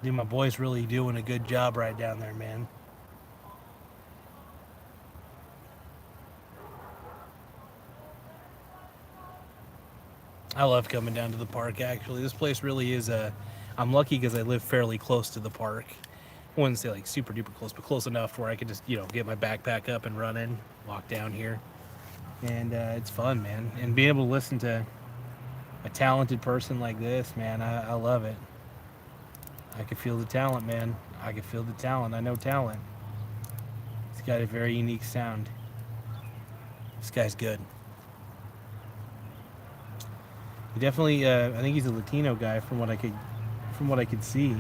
Dude, my boy's really doing a good job right down there, man. I love coming down to the park, actually. This place really is a. I'm lucky because I live fairly close to the park. I wouldn't say like super duper close, but close enough where I could just, you know, get my backpack up and run in, walk down here. And it's fun, man. And being able to listen to a talented person like this, man, I love it. I can feel the talent, man. I can feel the talent. I know talent. He's got a very unique sound. This guy's good. He definitely, I think he's a Latino guy from what I could see.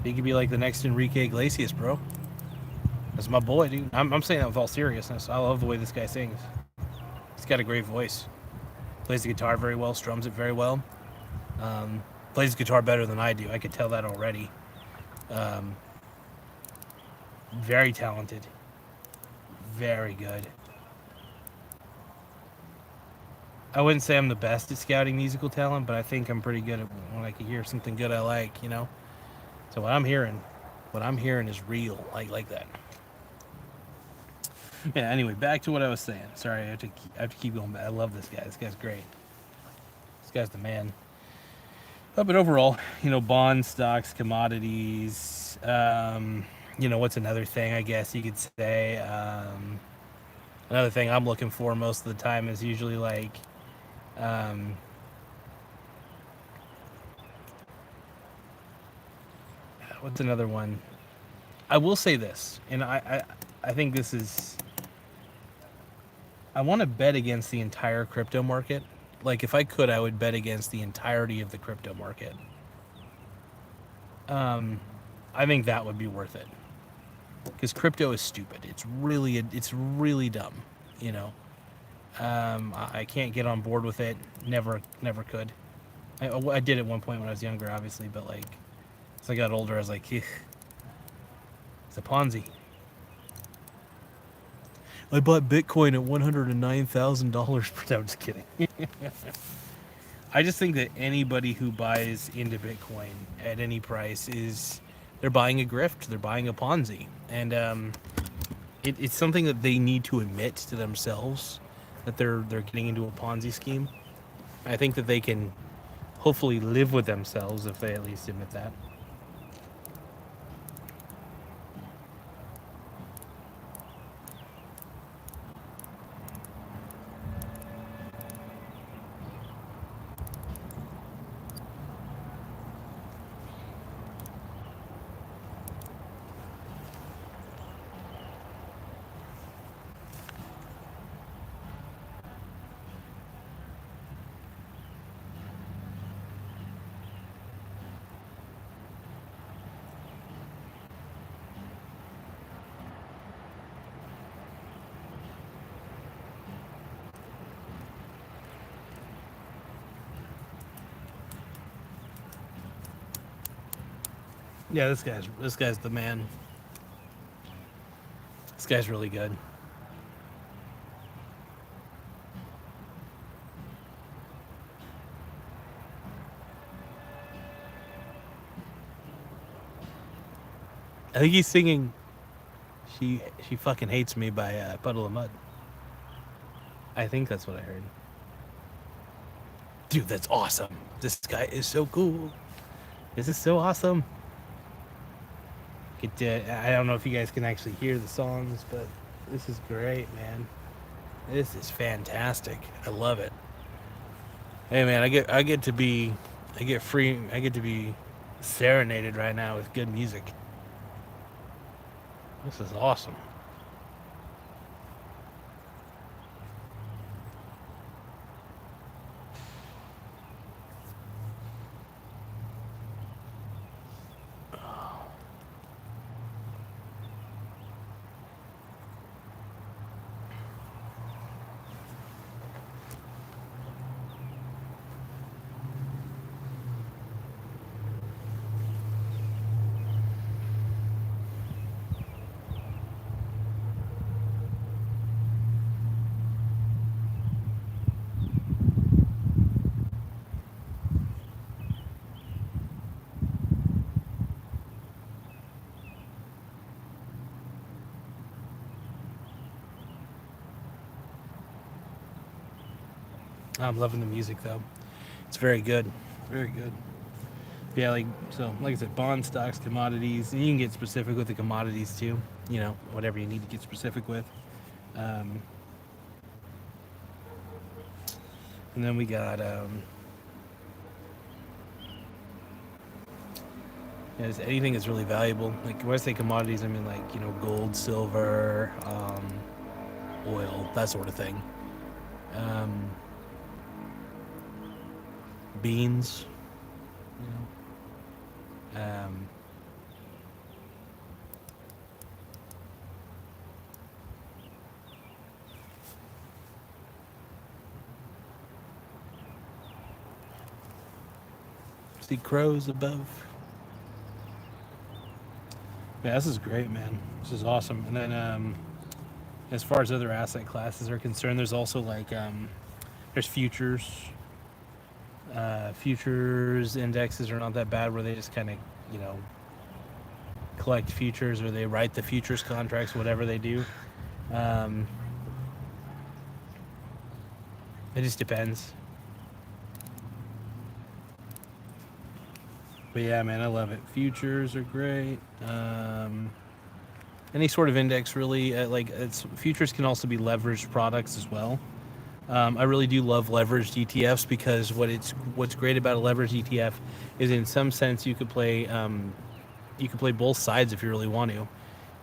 He could be like the next Enrique Iglesias, bro. That's my boy, dude. I'm saying that with all seriousness. I love the way this guy sings. He's got a great voice. Plays the guitar very well, strums it very well. Plays the guitar better than I do. I could tell that already. Um, very talented. Very good. I wouldn't say I'm the best at scouting musical talent, but I think I'm pretty good at when I can hear something good I like, you know? So what I'm hearing, what I'm hearing is real. I like that. Yeah. Anyway, back to what I was saying. Sorry, I have to keep going. Back. I love this guy. This guy's great. This guy's the man. But overall, bonds, stocks, commodities. What's another thing? I guess you could say. Another thing I'm looking for most of the time is usually like. Um, what's another one? I will say this, and I think this is. I want to bet against the entire crypto market. Like, if I could, I would bet against the entirety of the crypto market. Um, I think that would be worth it because crypto is stupid. It's really dumb. You know, I can't get on board with it. Never could. I did at one point when I was younger, obviously, but like as I got older, I was like, it's a Ponzi. I bought Bitcoin at $109,000. No, I'm just kidding. I just think that anybody who buys into Bitcoin at any price they're buying a grift, they're buying a Ponzi, and it's something that they need to admit to themselves that they're getting into a Ponzi scheme. I think that they can hopefully live with themselves if they at least admit that. Yeah, this guy's the man. This guy's really good. I think he's singing She Fucking Hates Me by Puddle of Mud. I think that's what I heard. Dude, that's awesome. This guy is so cool. This is so awesome. I don't know if you guys can actually hear the songs, but this is great, man. This is fantastic. I love it. Hey, man, I get to be serenaded right now with good music. This is awesome. I'm loving the music though. It's very good. Very good. Yeah, like I said, bond stocks, commodities, and you can get specific with the commodities too. Whatever you need to get specific with. Um, and then we got just anything that's really valuable. Like when I say commodities, I mean like gold, silver, oil, that sort of thing. Um, beans. You know. See crows above. Yeah, this is great, man. This is awesome. And then as far as other asset classes are concerned, there's also like there's futures. Futures indexes are not that bad, where they just kind of you know collect futures or they write the futures contracts, whatever they do. It just depends. But yeah, man, I love it. Futures are great. Any sort of index, really. Futures can also be leveraged products as well. I really do love leveraged ETFs because what's great about a leveraged ETF is, in some sense, you could play both sides if you really want to.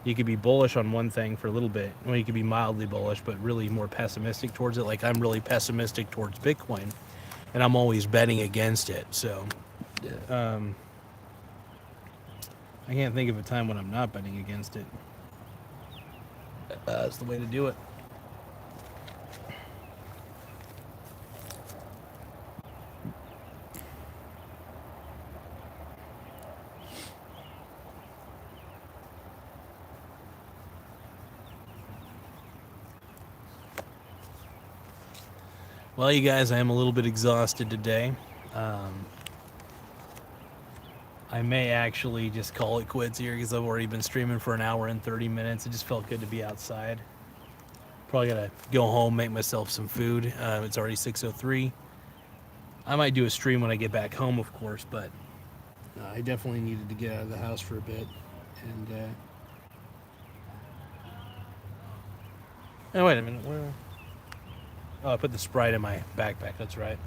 You could be bullish on one thing for a little bit, or you could be mildly bullish, but really more pessimistic towards it. Like, I'm really pessimistic towards Bitcoin, and I'm always betting against it. So, I can't think of a time when I'm not betting against it. That's the way to do it. Well, you guys, I am a little bit exhausted today. I may actually just call it quits here because I've already been streaming for an hour and 30 minutes. It just felt good to be outside. Probably gotta go home, make myself some food. It's already 6:03. I might do a stream when I get back home, of course, but I definitely needed to get out of the house for a bit. And oh, wait a minute. Where? Oh, I put the Sprite in my backpack. That's right.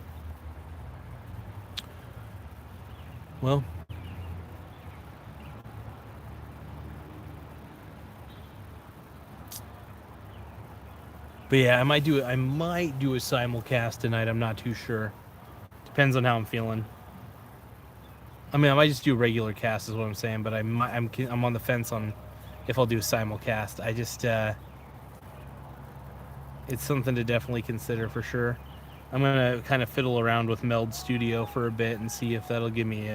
Well, but yeah, I might do a simulcast tonight. I'm not too sure. Depends on how I'm feeling. I mean, I might just do a regular cast, is what I'm saying. But I'm on the fence on if I'll do a simulcast. I just it's something to definitely consider for sure. I'm gonna kind of fiddle around with Meld Studio for a bit and see if that'll give me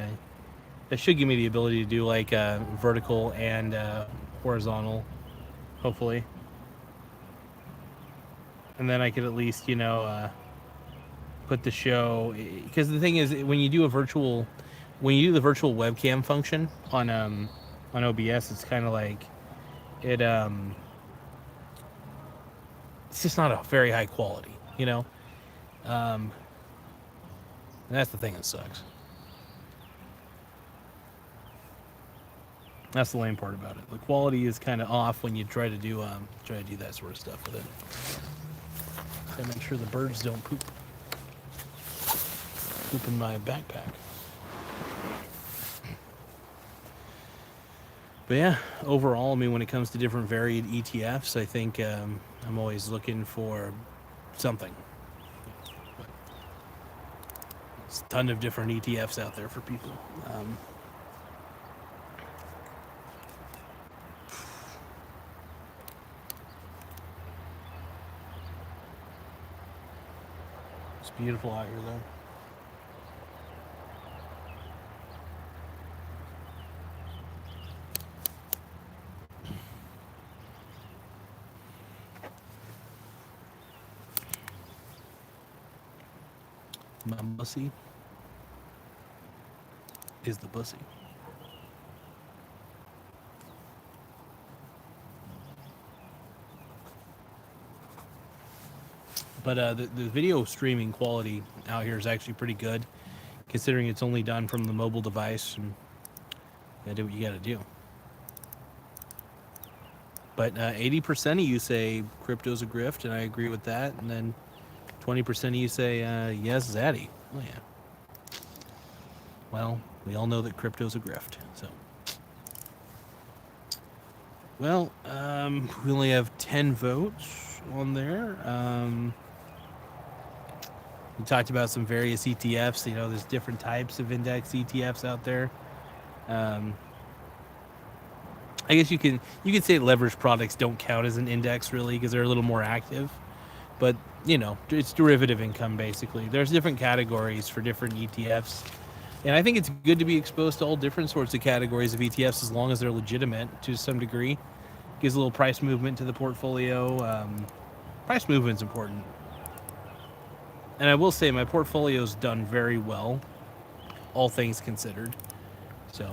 that should give me the ability to do like vertical and horizontal, hopefully. And then I could at least, put the show, because the thing is, when you do the virtual webcam function on OBS, it's kind of like it's just not a very high quality, and that's the thing that sucks. That's the lame part about it. The quality is kind of off when you try to do that sort of stuff with it. Gotta make sure the birds don't poop in my backpack. But yeah, overall, I mean, when it comes to different varied ETFs, I think I'm always looking for something. There's a ton of different ETFs out there for people. It's beautiful out here, though. My bussy is the bussy. But the video streaming quality out here is actually pretty good, considering it's only done from the mobile device, and you gotta do what you gotta do. But 80% of you say crypto's a grift, and I agree with that. And then 20% of you say, yes, Zaddy. Oh, yeah. Well, we all know that crypto's a grift, so. Well, we only have 10 votes on there. We talked about some various ETFs. There's different types of index ETFs out there. I guess you can say leveraged products don't count as an index, really, because they're a little more active. But, it's derivative income, basically. There's different categories for different ETFs. And I think it's good to be exposed to all different sorts of categories of ETFs as long as they're legitimate to some degree. Gives a little price movement to the portfolio. Price movement's important. And I will say my portfolio's done very well, all things considered. So,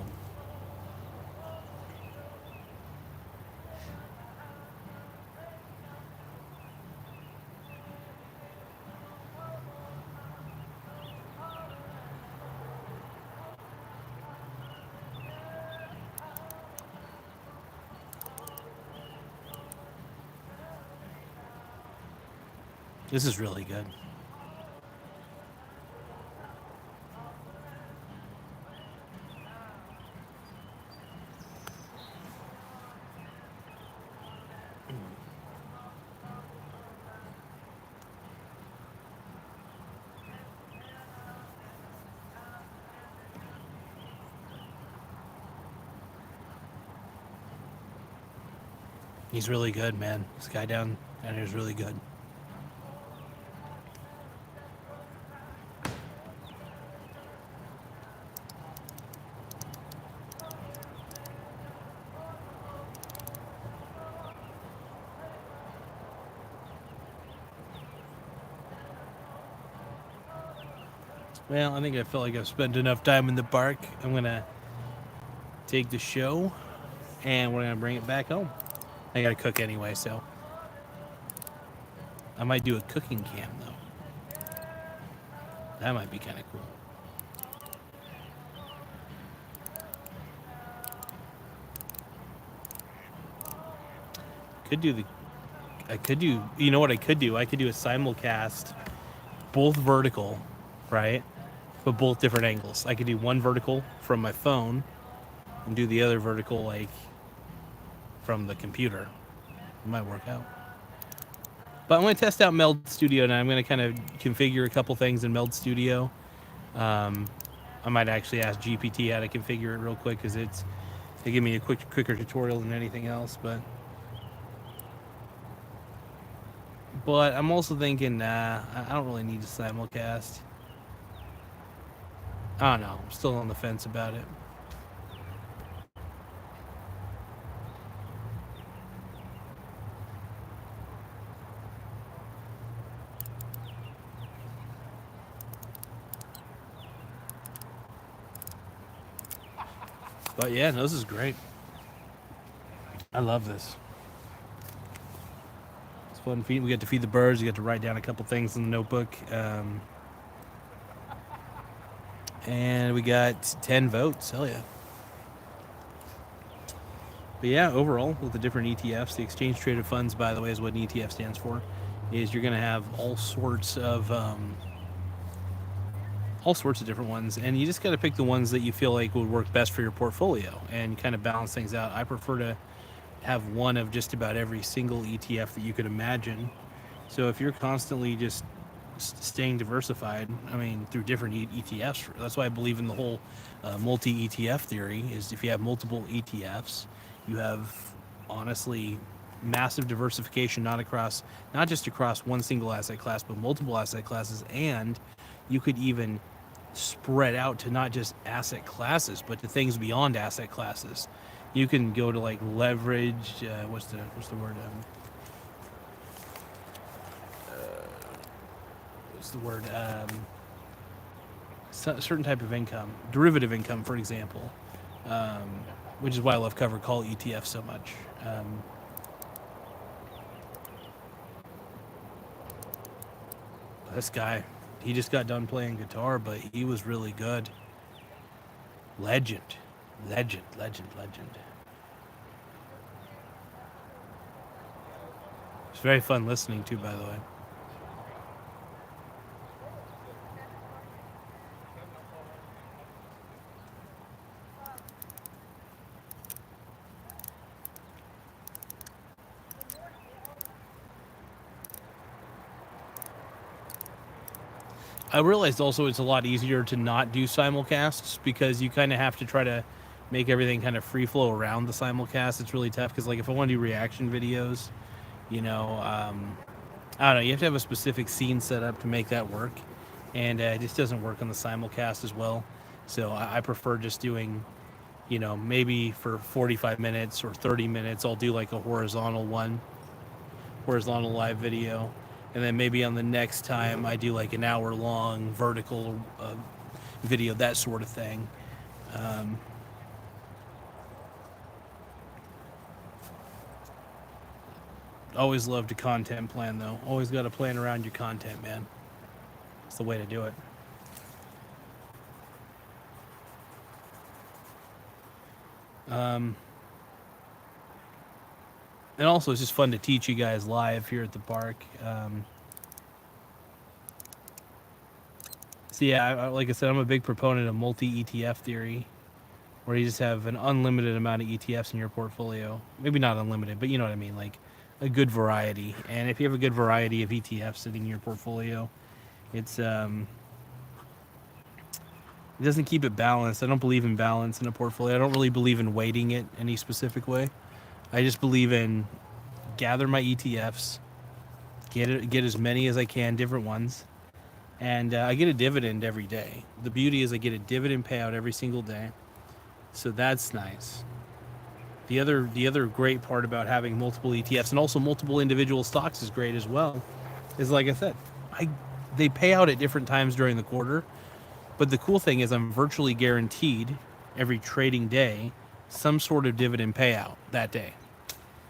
This is really good. He's really good, man. This guy down here is really good. Well, I think I feel like I've spent enough time in the park. I'm gonna take the show, and we're gonna bring it back home. I gotta cook anyway, so I might do a cooking cam though. That might be kind of cool. I could do, you know what I could do? I could do a simulcast, both vertical, right? But both different angles. I could do one vertical from my phone and do the other vertical like from the computer. It might work out. But I'm going to test out Meld Studio now. I'm going to kind of configure a couple things in Meld Studio. I might actually ask GPT how to configure it real quick because they give me a quicker tutorial than anything else. But I'm also thinking, I don't really need to simulcast. I don't know. I'm still on the fence about it. But yeah, no, this is great. I love this. It's fun. We get to feed the birds. You get to write down a couple things in the notebook. And we got 10 votes. Hell yeah. But yeah, overall, with the different ETFs, the exchange traded funds, by the way, is what an ETF stands for. Is you're going to have all sorts of different ones, and you just got to pick the ones that you feel like would work best for your portfolio and kind of balance things out. I prefer to have one of just about every single ETF that you could imagine. So if you're constantly just staying diversified, I mean, through different ETFs, that's why I believe in the whole multi ETF theory. Is if you have multiple ETFs, you have honestly massive diversification, not just across one single asset class, but multiple asset classes, and you could even spread out to not just asset classes, but to things beyond asset classes. You can go to like leverage. What's the word? What's the word? Certain type of income, derivative income, for example, which is why I love cover call ETF so much. This guy, he just got done playing guitar, but he was really good. Legend. It's very fun listening to, by the way. I realized also it's a lot easier to not do simulcasts because you kind of have to try to make everything kind of free flow around the simulcast. It's really tough because, like, if I want to do reaction videos, I don't know, you have to have a specific scene set up to make that work, and it just doesn't work on the simulcast as well. So I prefer just doing, maybe for 45 minutes or 30 minutes, I'll do like a horizontal live video. And then maybe on the next time I do like an hour long vertical video, that sort of thing. Always love to content plan though. Always got to plan around your content, man. It's the way to do it. And also, it's just fun to teach you guys live here at the park. So yeah, like I said, I'm a big proponent of multi-ETF theory, where you just have an unlimited amount of ETFs in your portfolio. Maybe not unlimited, but you know what I mean, like a good variety. And if you have a good variety of ETFs sitting in your portfolio, it doesn't keep it balanced. I don't believe in balance in a portfolio. I don't really believe in weighting it any specific way. I just believe in gather my ETFs, get as many as I can, different ones, and I get a dividend every day. The beauty is I get a dividend payout every single day, so that's nice. The other great part about having multiple ETFs and also multiple individual stocks is great as well. Is like I said, they pay out at different times during the quarter, but the cool thing is I'm virtually guaranteed every trading day some sort of dividend payout that day.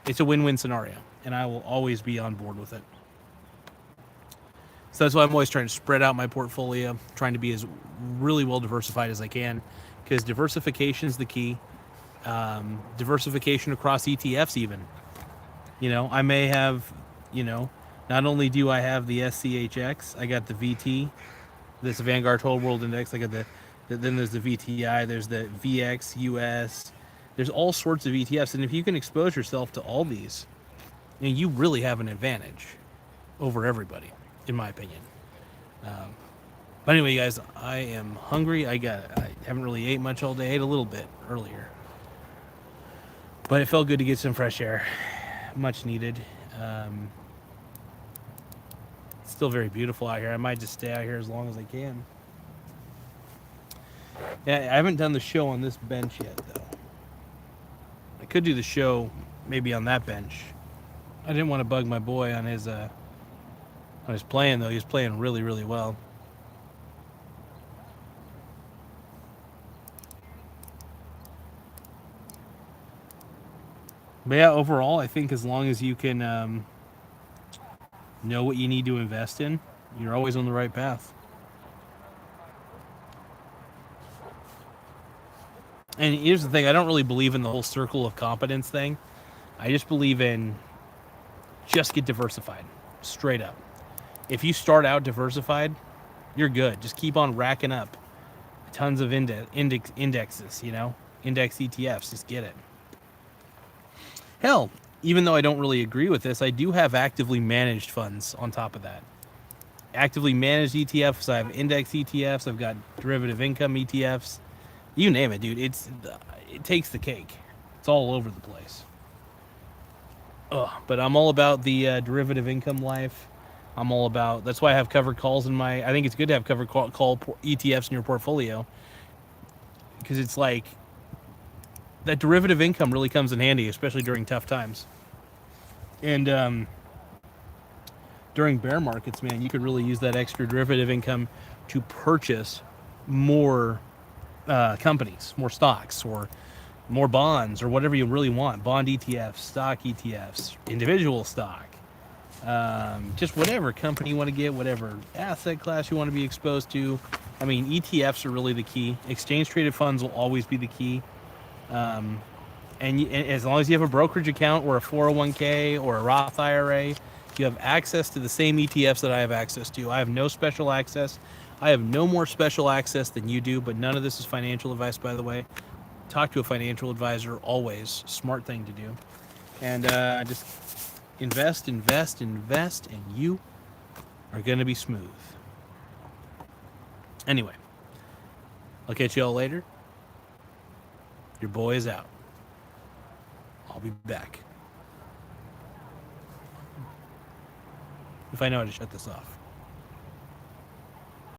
It's a win-win scenario, and I will always be on board with it. So that's why I'm always trying to spread out my portfolio, trying to be as really well diversified as I can, because diversification is the key. Diversification across ETFs even. I may have, not only do I have the SCHX, I got the VT, this Vanguard Total World Index, I got then there's the VTI, there's the VX US, there's all sorts of ETFs, and if you can expose yourself to all these, you really have an advantage over everybody, in my opinion. But anyway, guys, I am hungry. I haven't really ate much all day. I ate a little bit earlier, but it felt good to get some fresh air, much needed. It's still very beautiful out here. I might just stay out here as long as I can. Yeah, I haven't done the show on this bench yet, though. I could do the show maybe on that bench. I didn't want to bug my boy on his playing, though. He's playing really, really well. But yeah, overall, I think as long as you can know what you need to invest in, you're always on the right path. And here's the thing, I don't really believe in the whole circle of competence thing. I just believe in just get diversified, straight up. If you start out diversified, you're good. Just keep on racking up tons of indexes, index ETFs. Just get it. Hell, even though I don't really agree with this, I do have actively managed funds on top of that. Actively managed ETFs, I have index ETFs, I've got derivative income ETFs. You name it, dude. It takes the cake. It's all over the place. But I'm all about the derivative income life. That's why I have covered calls I think it's good to have covered call ETFs in your portfolio, because it's like that derivative income really comes in handy, especially during tough times. And during bear markets, man, you can really use that extra derivative income to purchase more companies, more stocks, or more bonds, or whatever you really want. Bond ETFs, stock ETFs, individual stock, just whatever company you want to get, whatever asset class you want to be exposed to. I mean, ETFs are really the key. Exchange traded funds will always be the key. And as long as you have a brokerage account or a 401k or a Roth IRA, you have access to the same ETFs that I have access to. I have no special access. I have no more special access than you do, but none of this is financial advice, by the way. Talk to a financial advisor, always. Smart thing to do. And just invest, and you are going to be smooth. Anyway, I'll catch you all later. Your boy is out. I'll be back. If I know how to shut this off.